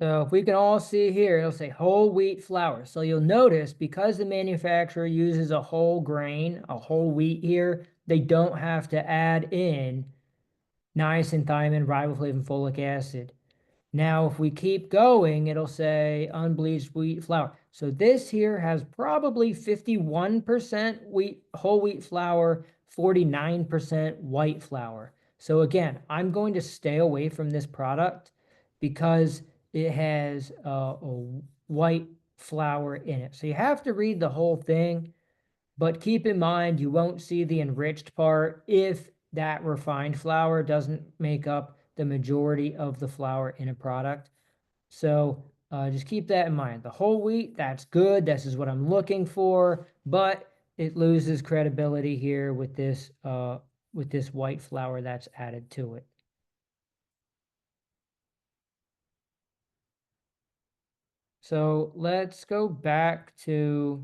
so if we can all see here, it'll say whole wheat flour. So you'll notice because the manufacturer uses a whole grain, a whole wheat here, they don't have to add in niacin, thiamine, riboflavin, folic acid. Now, if we keep going, it'll say unbleached wheat flour. So this here has probably 51% wheat, whole wheat flour, 49% white flour. So again, I'm going to stay away from this product because it has a white flour in it. So you have to read the whole thing, but keep in mind you won't see the enriched part if that refined flour doesn't make up the majority of the flour in a product. So just keep that in mind. The whole wheat, that's good. This is what I'm looking for, but it loses credibility here with this white flour that's added to it. So let's go back to,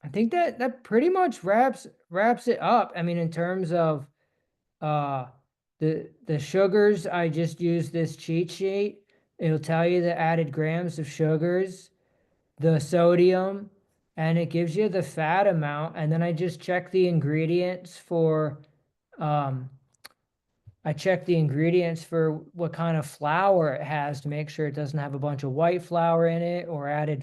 I think that pretty much wraps it up. I mean, in terms of the sugars, I just use this cheat sheet. It'll tell you the added grams of sugars, the sodium, and it gives you the fat amount. And then I just check the ingredients for I check the ingredients for what kind of flour it has to make sure it doesn't have a bunch of white flour in it or added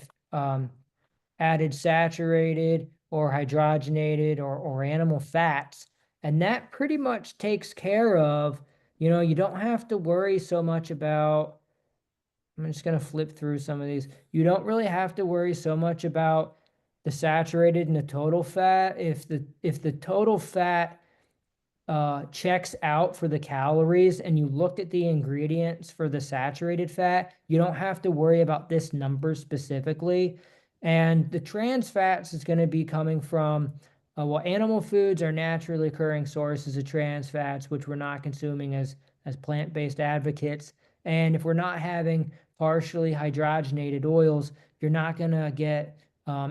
saturated or hydrogenated or animal fats. And that pretty much takes care of, you don't have to worry so much about, I'm just going to flip through some of these. You don't really have to worry so much about the saturated and the total fat. If the total fat checks out for the calories and you looked at the ingredients for the saturated fat, you don't have to worry about this number specifically. And the trans fats is going to be coming from, well, animal foods are naturally occurring sources of trans fats, which we're not consuming as plant-based advocates. And if we're not having partially hydrogenated oils, you're not going to get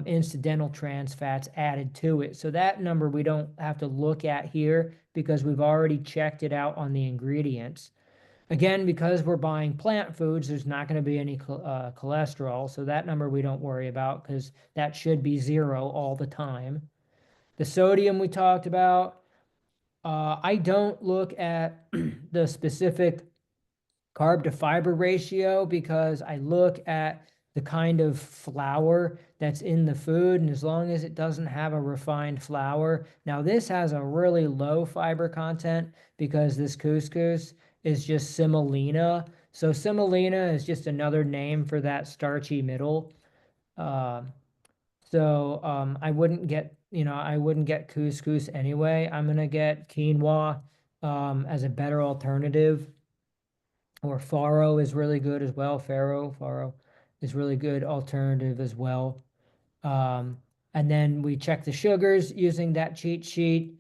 incidental trans fats added to it. So that number we don't have to look at here because we've already checked it out on the ingredients. Again, because we're buying plant foods, there's not going to be any cholesterol. So that number we don't worry about because that should be 0 all the time. The sodium we talked about, I don't look at the specific carb to fiber ratio because I look at the kind of flour that's in the food, and as long as it doesn't have a refined flour. Now this has a really low fiber content because this couscous is just semolina. So semolina is just another name for that starchy middle. I wouldn't get couscous anyway. I'm gonna get quinoa as a better alternative. Or farro is really good as well. Farro is really good alternative as well. And then we check the sugars using that cheat sheet.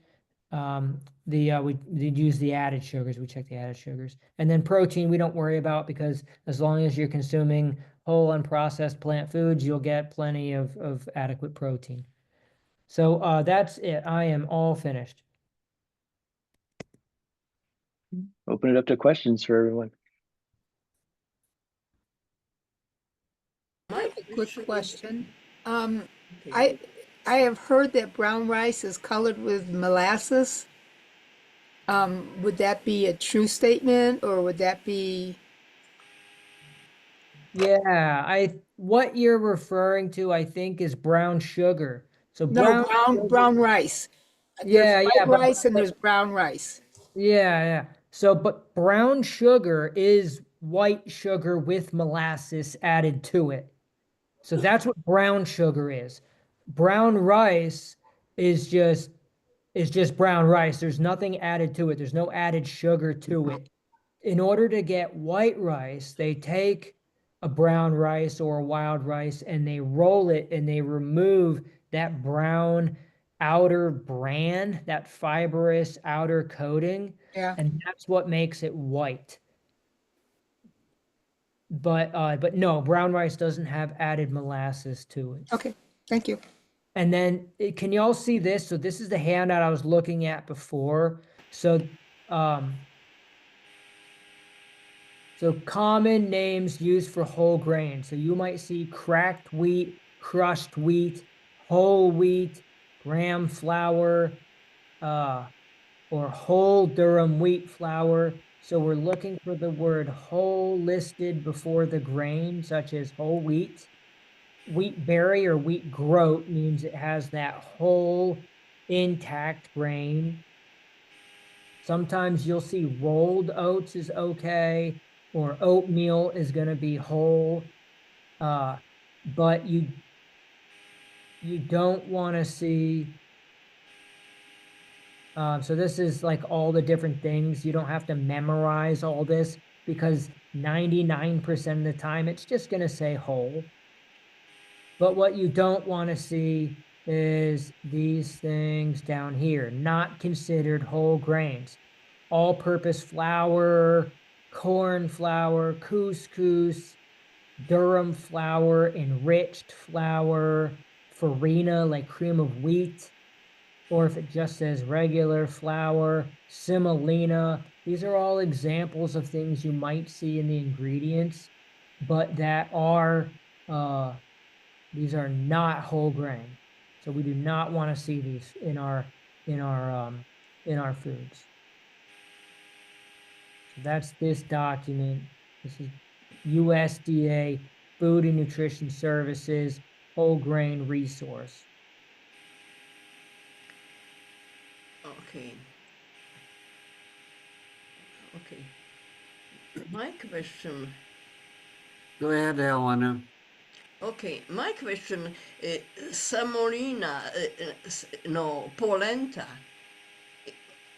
We use the added sugars. We check the added sugars. And then protein we don't worry about because as long as you're consuming whole unprocessed plant foods, you'll get plenty of adequate protein. So that's it. I am all finished. Open it up to questions for everyone. Quick question. I have heard that brown rice is colored with molasses. Would that be a true statement or would that be Yeah, what you're referring to, I think, is brown sugar. So No, brown sugar, brown rice. There's yeah, white yeah, rice and there's brown rice. yeah. So, but brown sugar is white sugar with molasses added to it. So that's what brown sugar is. Brown rice is just brown rice. There's nothing added to it. There's no added sugar to it. In order to get white rice, they take a brown rice or a wild rice and they roll it and they remove that brown outer bran, that fibrous outer coating, Yeah. and that's what makes it white. But no, brown rice doesn't have added molasses to it. Okay, thank you. And then can you all see this? So this is the handout I was looking at before. So common names used for whole grain. So you might see cracked wheat, crushed wheat, whole wheat, graham flour, or whole durum wheat flour. So we're looking for the word whole listed before the grain, such as whole wheat. Wheat berry or wheat groat means it has that whole intact grain. Sometimes you'll see rolled oats is okay, or oatmeal is going to be whole. But you don't want to see. So this is like all the different things. You don't have to memorize all this because 99% of the time it's just going to say whole. But what you don't want to see is these things down here, not considered whole grains. All-purpose flour, corn flour, couscous, durum flour, enriched flour, farina, like cream of wheat, or if it just says regular flour, semolina. These are all examples of things you might see in the ingredients, but that are these are not whole grain. So we do not want to see these in our foods. So that's this document. This is USDA Food and Nutrition Services whole grain resource. Okay. Okay. My question. Go ahead, Helena. Okay, my question, semolina, no, polenta.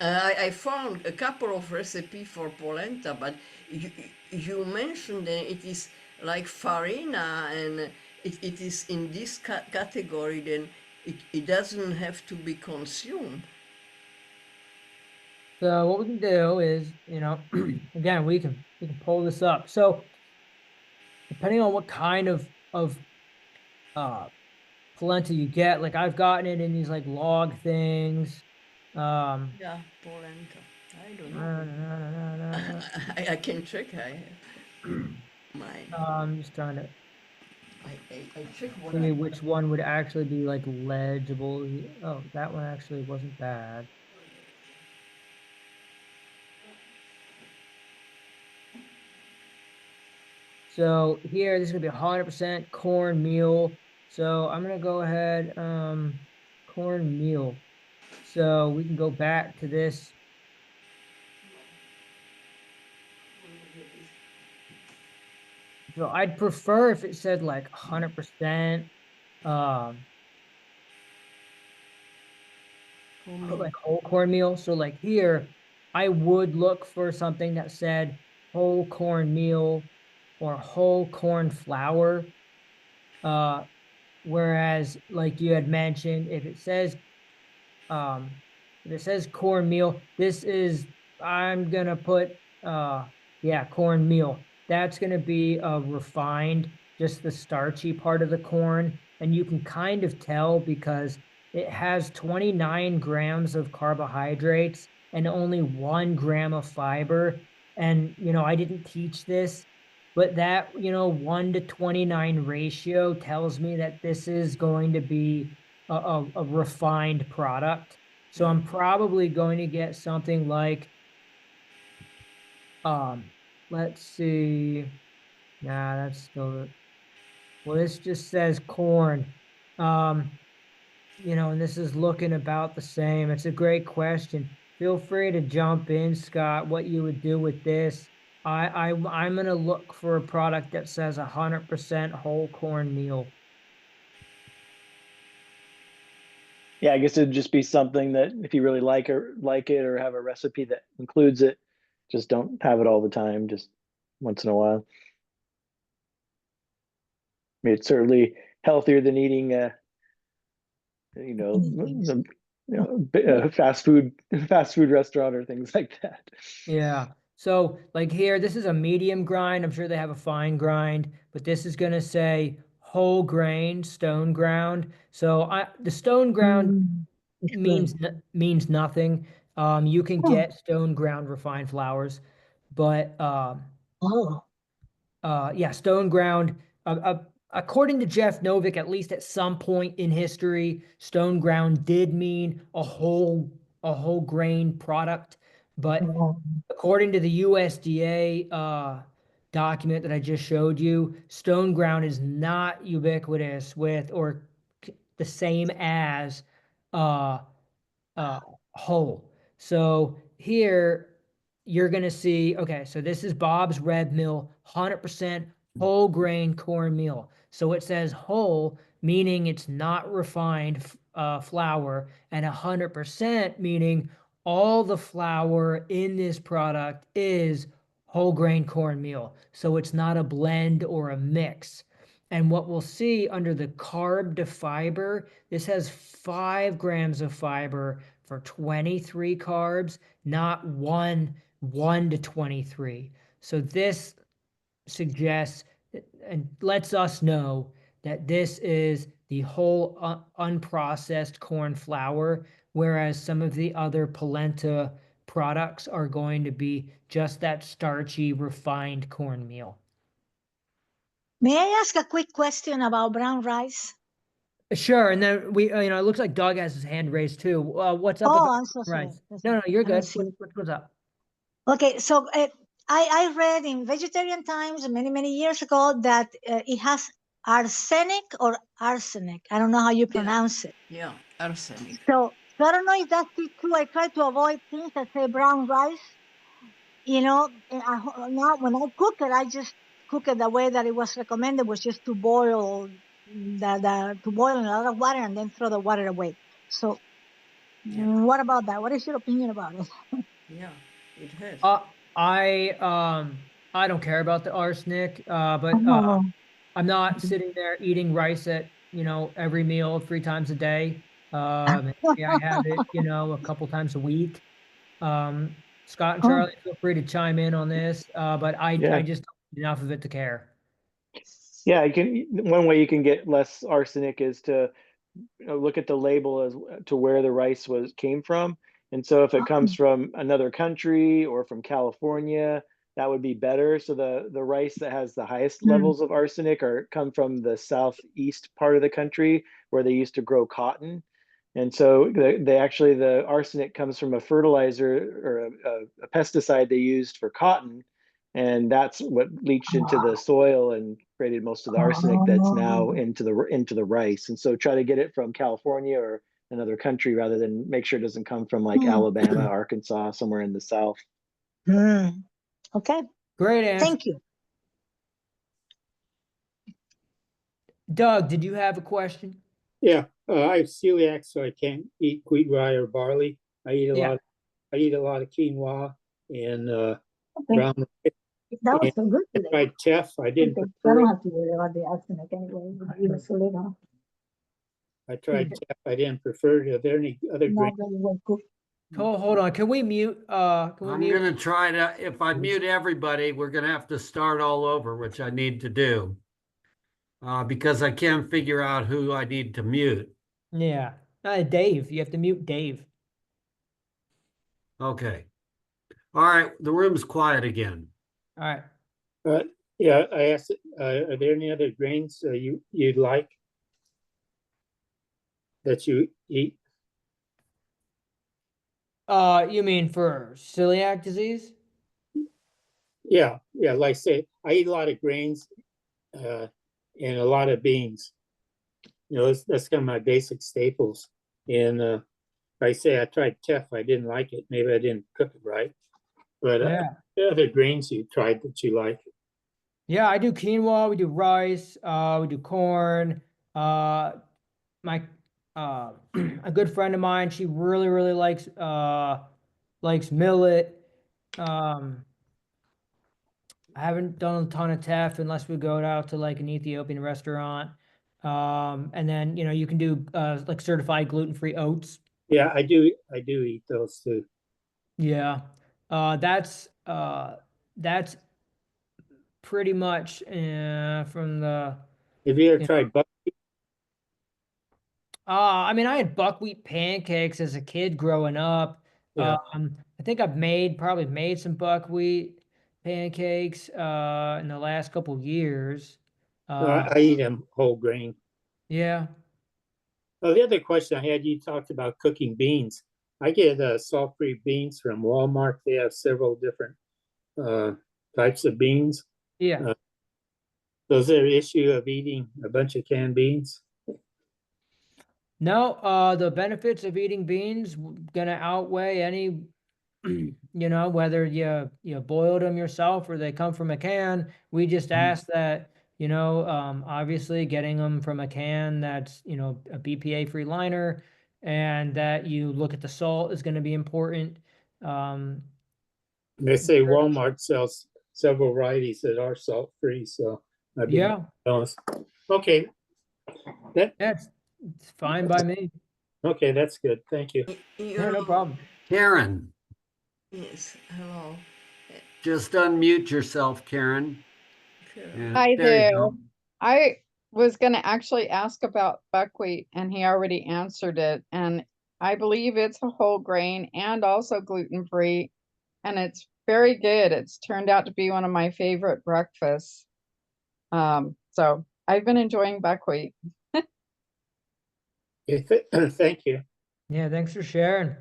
I found a couple of recipes for polenta, but you mentioned that it is like farina and it is in this category, then it doesn't have to be consumed. So what we can do is, again, we can pull this up. So depending on what kind of polenta you get, like I've gotten it in these like log things. Yeah, polenta. I don't know. I can check. I have mine. I'm just trying to I check what see which one would actually be like legible. Oh, that one actually wasn't bad. So here, this is gonna be 100% cornmeal. So I'm gonna go ahead, cornmeal. So we can go back to this. So I'd prefer if it said like 100%, like whole cornmeal. So like here, I would look for something that said whole cornmeal or whole corn flour. Whereas like you had mentioned, if it says cornmeal, this is, I'm gonna put yeah, cornmeal. That's gonna be refined, just the starchy part of the corn, and you can kind of tell because it has 29 grams of carbohydrates and only 1 gram of fiber. And I didn't teach this, but that 1 to 29 ratio tells me that this is going to be a refined product. So I'm probably going to get something like let's see, Nah, that's still, well, this just says corn. And this is looking about the same. It's a great question. Feel free to jump in, Scott, what you would do with this. I'm gonna look for a product that says 100% whole corn meal. Yeah, I guess it'd just be something that if you really like it or have a recipe that includes it, just don't have it all the time, just once in a while. I mean, it's certainly healthier than eating Anything. fast food restaurant or things like that. Yeah. So like here, this is a medium grind. I'm sure they have a fine grind, but this is gonna say whole grain, stone ground. So the stone ground It's means good. means nothing. You can Oh, get stone ground refined flours, but oh, yeah, stone ground. According to Jeff Novick, at least at some point in history, stone ground did mean a whole grain product. But oh. according to the USDA document that I just showed you, stone ground is not ubiquitous with or the same as uh, uh, whole. So here you're going to see, okay, so this is Bob's Red Mill, 100% whole grain cornmeal. So it says whole, meaning it's not refined flour, and 100% meaning all the flour in this product is whole grain cornmeal. So it's not a blend or a mix. And what we'll see under the carb to fiber, this has 5 grams of fiber for 23 carbs, not 1 to 23. So this suggests and lets us know that this is the whole unprocessed corn flour, whereas some of the other polenta products are going to be just that starchy, refined cornmeal. May I ask a quick question about brown rice? Sure, and then it looks like Doug has his hand raised too. What's up Oh, about I'm so sorry. rice? That's No, not- no, you're I don't good. see it. What's up? Okay, so I read in Vegetarian Times many, many years ago that it has arsenic or arsenic. I don't know how you Yeah, pronounce it. yeah, arsenic. So I don't know if that's still true. I try to avoid things that say brown rice. And now when I cook it, I just cook it the way that it was recommended, was just to boil to boil in a lot of water and then throw the water away. So Yeah, what about that? What is your opinion about it? yeah, it has. I don't care about the arsenic, but Oh, I'm not sitting there eating rice at every meal 3 times a day. Maybe I have it a couple times a week. Scott and oh, Charlie, feel free to chime in on this, but I Yeah. just don't eat enough of it to care. Yeah, one way you can get less arsenic is to look at the label as to where the rice came from. And so if it comes from another country or from California, that would be better. So the rice that has the highest mm. levels of arsenic come from the southeast part of the country where they used to grow cotton. And so the arsenic comes from a fertilizer or a pesticide they used for cotton, and that's what leached into the soil and created most of the arsenic that's now Oh, into the rice. And so try to get it from California or another country rather than make sure it doesn't come from like hmm. Alabama, Arkansas, somewhere in the South. Hmm. Okay, Great answer. thank you. Doug, did you have a question? Yeah, I have celiac, so I can't eat wheat, rye, or barley. I eat a Yeah. lot. I eat a lot of quinoa and Okay, brown rice. that was And so good I today. tried teff. I didn't Okay, so I prefer don't it. have to worry about the arsenic anyway. Usually, no. I tried teff. I didn't prefer it. Are there any other Not grains? very well cooked. Hold on. Can we mute? Can we I'm mute? gonna try to, if I mute everybody, we're gonna have to start all over, which I need to do. Because I can't figure out who I need to mute. Yeah. Dave, you have to mute Dave. Okay. All right, the room's quiet again. All right. Yeah, I asked. Are there any other grains you'd like that you eat? You mean for celiac disease? Yeah, yeah, like I say, I eat a lot of grains and a lot of beans. You know, that's kind of my basic staples. And like I say, I tried teff. I didn't like it. Maybe I didn't cook it right. But Yeah. the other grains you tried that you like. Yeah, I do quinoa, we do rice, we do corn. My a good friend of mine, she really likes millet. Um, I haven't done a ton of teff unless we go out to like an Ethiopian restaurant. And then you can do like certified gluten-free oats. Yeah, I do eat those too. Yeah. That's pretty much from the Have you ever you know tried buck? I mean, I had buckwheat pancakes as a kid growing up. Yeah, I think I've probably made some buckwheat pancakes in the last couple years. no, Uh, I eat them whole grain. yeah. Oh, the other question I had, you talked about cooking beans. I get salt-free beans from Walmart. They have several different uh, types of beans. Yeah. Uh, so is there an issue of eating a bunch of canned beans? No, the benefits of eating beans gonna outweigh any, whether you boiled them yourself or they come from a can. We just ask that, obviously getting them from a can that's, a BPA free liner, and that you look at the salt is going to be important. Um, They say Walmart sells several varieties that are salt-free, so I've been yeah, honest. Okay, that it's fine by me. okay, that's good. Thank you. You Yeah, no know, problem. Karen, yes, hello. just unmute yourself, Karen. Karen. And Hi there you there. go. I was going to actually ask about buckwheat, and he already answered it. And I believe it's a whole grain and also gluten-free, and it's very good. It's turned out to be one of my favorite breakfasts. So I've been enjoying buckwheat. Thank you. Yeah, thanks for sharing.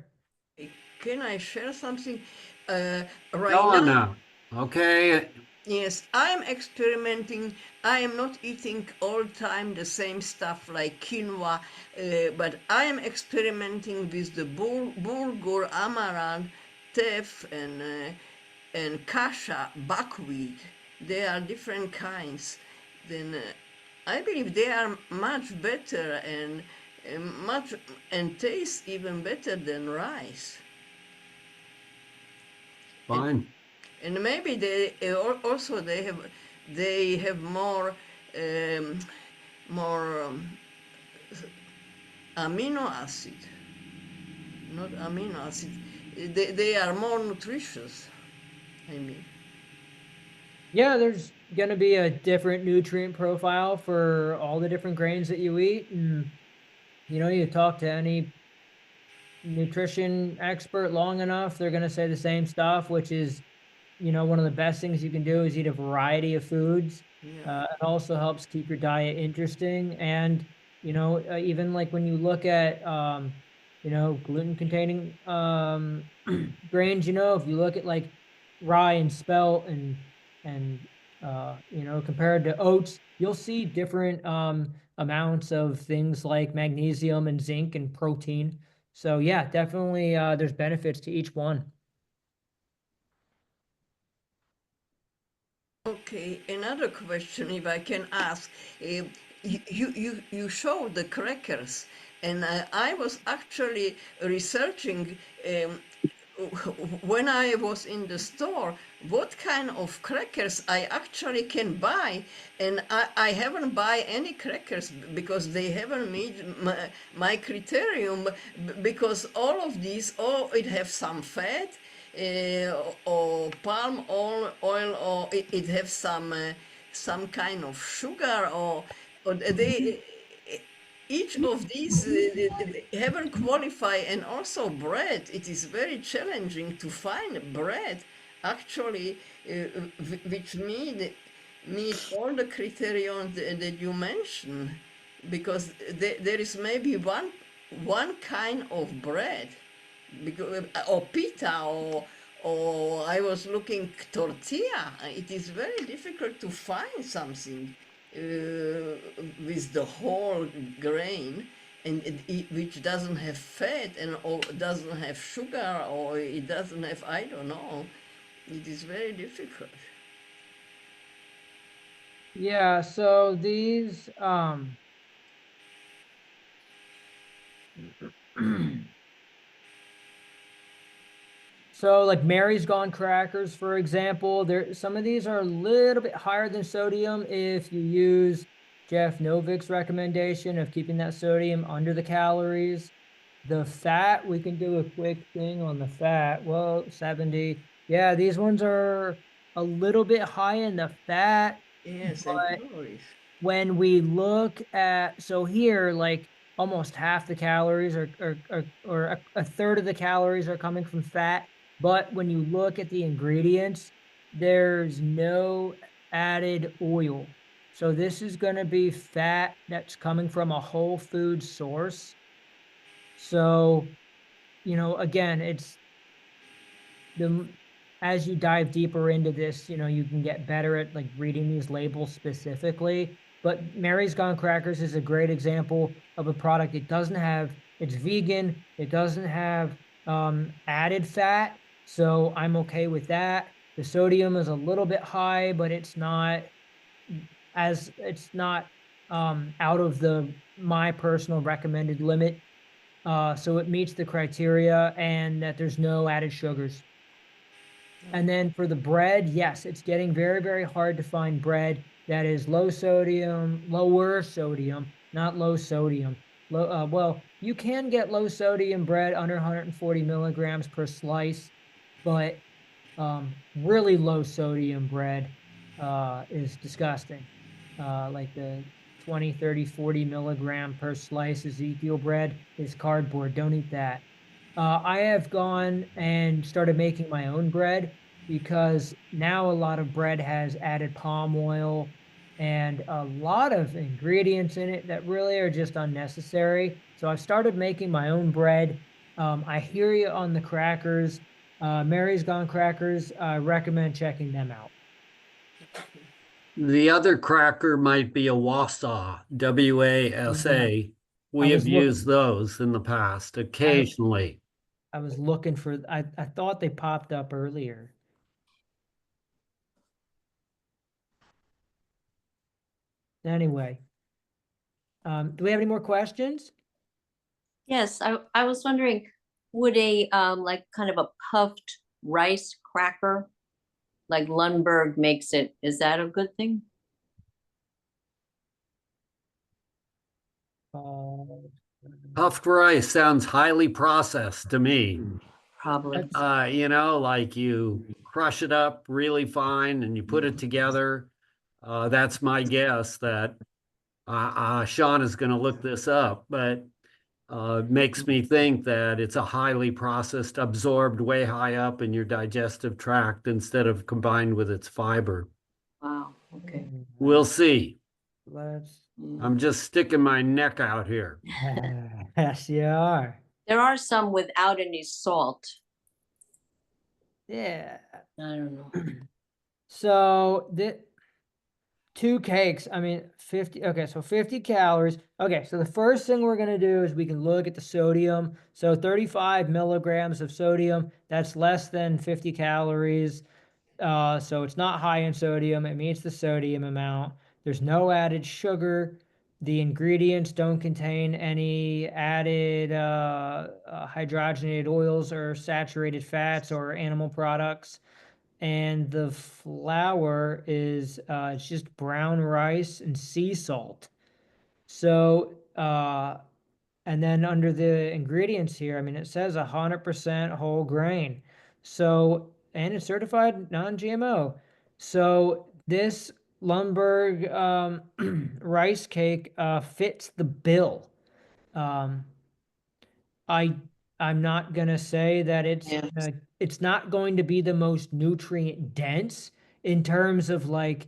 Can I share something? Right now, Helena, okay. yes, I'm experimenting. I am not eating all time the same stuff like quinoa, but I am experimenting with the bulgur, amaranth, teff, and kasha buckwheat. They are different kinds. Then I believe they are much better and taste even better than rice. Fine. And maybe also they have more more amino acid, not amino acid. They are more nutritious. I mean, Yeah, there's going to be a different nutrient profile for all the different grains that you eat. And, you talk to any nutrition expert long enough, they're going to say the same stuff, which is, one of the best things you can do is eat a variety of foods. yeah. It also helps keep your diet interesting. And, even like when you look at, gluten containing grains, if you look at like rye and spelt and compared to oats, you'll see different amounts of things like magnesium and zinc and protein. So yeah, definitely there's benefits to each one. Okay, another question, if I can ask. You showed the crackers, and I was actually researching when I was in the store what kind of crackers I actually can buy, and I haven't buy any crackers because they haven't meet my criterium, because all of these, it have some fat, or palm oil, or it have some kind of sugar, or they each of these haven't qualified. And also bread, it is very challenging to find bread actually which meet all the criterion that you mentioned, because there is maybe one kind of bread, because, or pita, or I was looking tortilla. It is very difficult to find something with the whole grain and which doesn't have fat and or doesn't have sugar or it doesn't have, I don't know. It is very difficult. Yeah, so these so like Mary's Gone crackers, for example, some of these are a little bit higher than sodium if you use Jeff Novick's recommendation of keeping that sodium under the calories. The fat, we can do a quick thing on the fat. Well, 70. Yeah, these ones are a little bit high in the fat, Yes, and but calories. when we look at, so here, like almost half the calories or a third of the calories are coming from fat. But when you look at the ingredients, there's no added oil. So this is going to be fat that's coming from a whole food source. So, again, it's as you dive deeper into this, you can get better at like reading these labels specifically. But Mary's Gone Crackers is a great example of a product. It's vegan. It doesn't have added fat. So I'm okay with that. The sodium is a little bit high, but it's not out of my personal recommended limit. So it meets the criteria and that there's no added sugars. And then for the bread, yes, it's getting very, very hard to find bread that is lower sodium, not low sodium. Well, you can get low sodium bread under 140 milligrams per slice, but really low sodium bread is disgusting. Like the 20, 30, 40 milligram per slice Ezekiel bread is cardboard. Don't eat that. I have gone and started making my own bread because now a lot of bread has added palm oil and a lot of ingredients in it that really are just unnecessary. So I've started making my own bread. I hear you on the crackers. Mary's Gone crackers, I recommend checking them out. The other cracker might be a Wasa, WASA. We have used those in the past occasionally. I was looking for, I thought they popped up earlier. Anyway, do we have any more questions? Yes, I was wondering, would a like kind of a puffed rice cracker, like Lundberg makes it, is that a good thing? Puffed rice sounds highly processed to me. Probably. Like you crush it up really fine and you put it together. That's my guess that Sean is going to look this up, but it makes me think that it's a highly processed, absorbed way high up in your digestive tract instead of combined with its fiber. Wow, okay. We'll see. Let's. I'm just sticking my neck out here. Yes, you are. There are some without any salt. Yeah. I don't know. So the 2 cakes, 50, okay, so 50 calories. Okay, so the first thing we're going to do is we can look at the sodium. So 35 milligrams of sodium, that's less than 50 calories. So it's not high in sodium. It meets the sodium amount. There's no added sugar. The ingredients don't contain any added hydrogenated oils or saturated fats or animal products. And the flour is it's just brown rice and sea salt. So and then under the ingredients here, it says 100% whole grain. So, and it's certified non-GMO. So this Lundberg rice cake fits the bill. Um, I'm not gonna say that it's not going to be the most nutrient dense in terms of like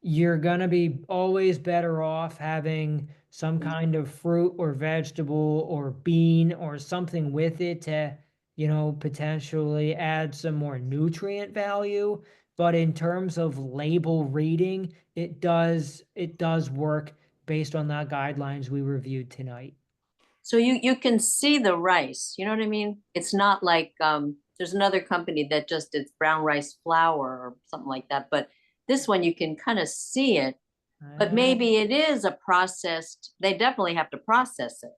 you're gonna be always better off having some kind of fruit or vegetable or bean or something with it to potentially add some more nutrient value. But in terms of label reading, it does work based on the guidelines we reviewed tonight. So you can see the rice, you know what I mean? It's not like there's another company that just did brown rice flour or something like that, but this one you can kind of see it. But maybe it is a processed, they definitely have to process it.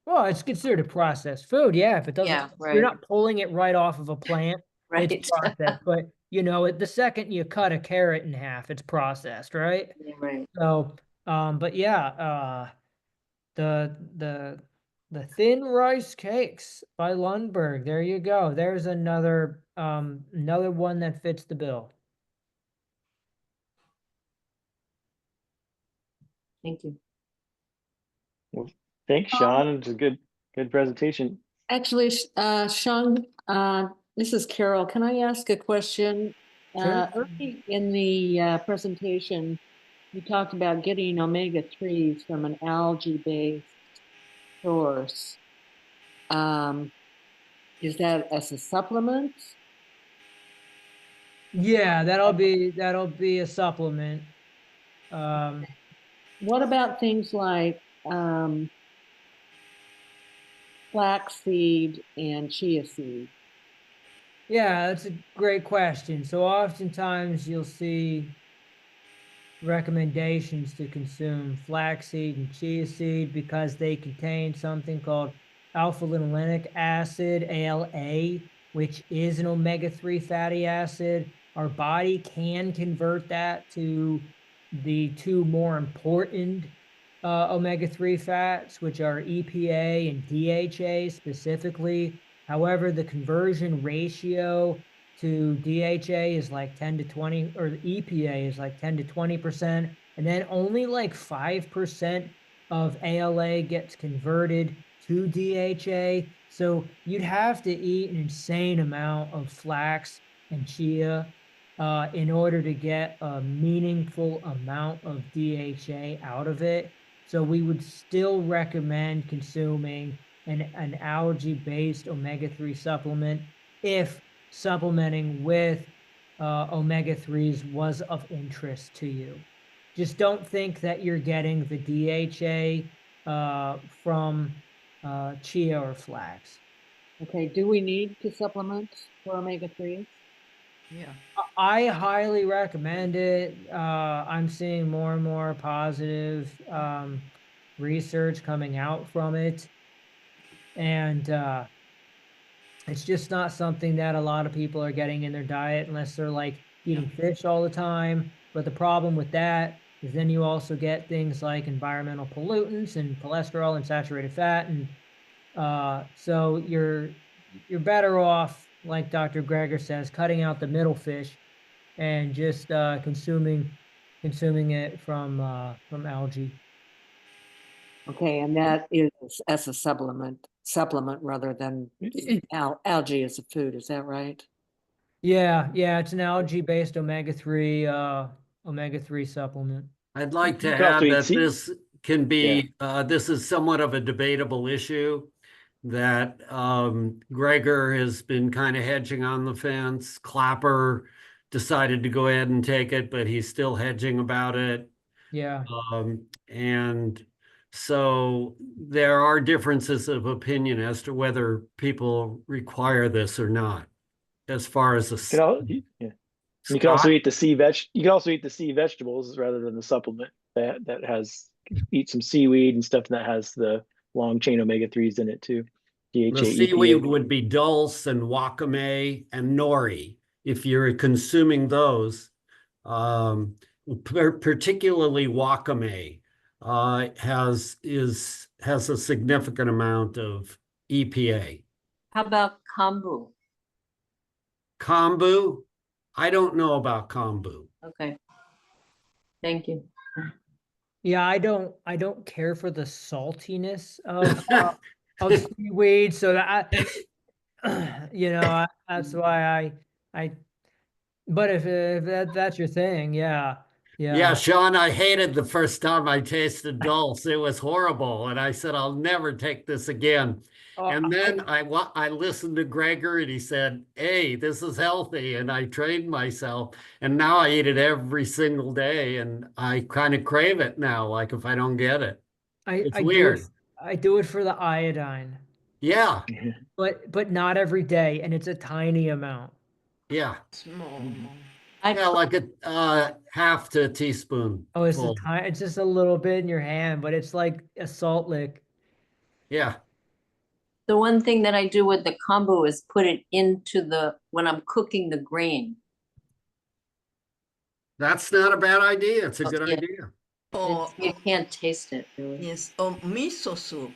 Well, it's considered a processed food. Yeah, if it doesn't, Yeah, you're right. not pulling it right off of a plant. Right. It's processed. But the second you cut a carrot in half, it's processed, right? Yeah, right. So, but yeah, the thin rice cakes by Lundberg. There you go. There's another one that fits the bill. Thank you. Well, thanks, Sean. It's a good presentation. Actually, Sean, this is Carol. Can I ask a question? Sure. Early in the presentation, you talked about getting omega-3s from an algae-based source. Is that as a supplement? Yeah, that'll be a supplement. What about things like flaxseed and chia seed? Yeah, that's a great question. So oftentimes you'll see recommendations to consume flaxseed and chia seed because they contain something called alpha-linolenic acid, ALA, which is an omega-3 fatty acid. Our body can convert that to the two more important omega-3 fats, which are EPA and DHA specifically. However, the conversion ratio to DHA is like 10 to 20, or the EPA is like 10 to 20%, and then only like 5% of ALA gets converted to DHA. So you'd have to eat an insane amount of flax and chia in order to get a meaningful amount of DHA out of it. So we would still recommend consuming an algae-based omega-3 supplement if supplementing with omega-3s was of interest to you. Just don't think that you're getting the DHA from chia or flax. Okay, do we need to supplement for omega-3s? Yeah. I highly recommend it. I'm seeing more and more positive research coming out from it. And it's just not something that a lot of people are getting in their diet unless they're like eating fish all the time. But the problem with that is then you also get things like environmental pollutants and cholesterol and saturated fat. And so you're better off, like Dr. Greger says, cutting out the middle fish and just consuming it from algae. Okay, and that is as a supplement rather than algae as a food. Is that right? Yeah, it's an algae-based omega-3 supplement. I'd like to You can also add eat that this can be, this is somewhat of a debatable issue, that Gregor has been kind of hedging on the fence. Clapper decided to go ahead and take it, but he's still hedging about it. Yeah. And so there are differences of opinion as to whether people require this or not, as far as You can also eat the sea You can also eat the sea vegetables rather than the supplement that has eat some seaweed and stuff that has the long chain omega-3s in it too. DHA, the seaweed would be dulse and wakame and nori. If you're consuming those, particularly wakame, has a significant amount of EPA. How about kombu? Kombu, I don't know about kombu. Okay. Thank you. Yeah, I don't care for the saltiness of seaweed, so that that's why I but if that's your thing, yeah. Yeah, Sean, I hated the first time I tasted Dulce. It was horrible. And I said, I'll never take this again. And then I listened to Gregor and he said, hey, this is healthy. And I trained myself. And now I eat it every single day. And I kind of crave it now, like if I don't get it. It's weird. I do it for the iodine, Yeah, but not every day. And it's a tiny amount. yeah. Small. Yeah, like a half to a teaspoon. Oh, it's full. it's just a little bit in your hand, but it's like a salt lick. Yeah. The one thing that I do with the kombu is put it into when I'm cooking the grain. That's not a bad idea. It's a good Yeah. idea. Or You can't taste it really. yes, or miso soup.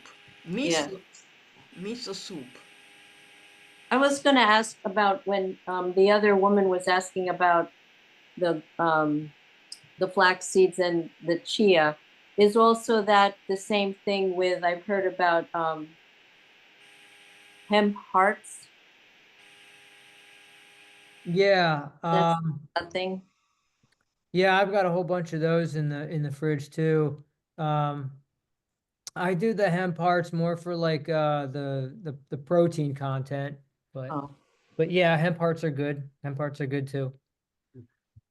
Miso soup. I was going to ask about when the other woman was asking about the flax seeds and the chia. Is also that the same thing with, I've heard about hemp hearts? Yeah. That's a thing. Yeah, I've got a whole bunch of those in the fridge too. I do the hemp hearts more for like the protein content, but yeah, hemp hearts are good. Hemp hearts are good too.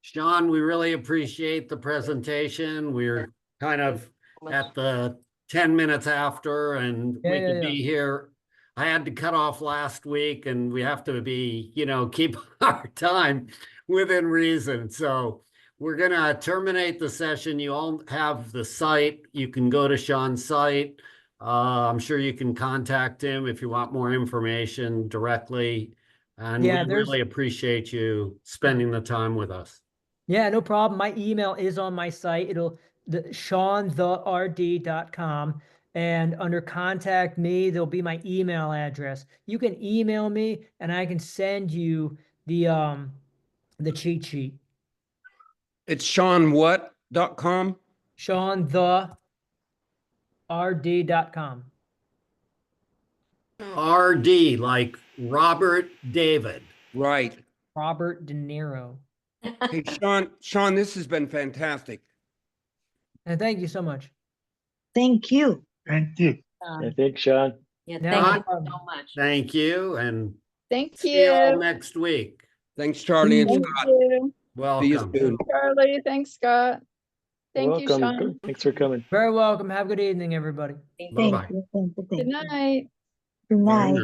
Sean, we really appreciate the presentation. We're kind of at the 10 minutes after, and we could be here. I had to cut off last week, and we have to be, keep our time within reason. So we're going to terminate the session. You all have the site. You can go to Sean's site. I'm sure you can contact him if you want more information directly. And we really appreciate you spending the time with us. Yeah, no problem. My email is on my site. It'll SeanTheRD.com. And under contact me, there'll be my email address. You can email me and I can send you the cheat sheet. It's SeanWhat.com? SeanTheRD.com. RD, like Robert David. Right. Robert De Niro. Hey, Sean, this has been fantastic. And thank you so much. Thank you. Thank you. Thanks, Sean. Yeah, thank you so much. Thank you, and Thank see you all you. next week. Thanks, Charlie and Thank Scott. you. See you Welcome. soon. Charlie, thanks, Scott. Thank you, Welcome. Sean. Thanks for coming. Very welcome. Have a good evening, everybody. Bye-bye. Thank you. Good night. Good night. Good night.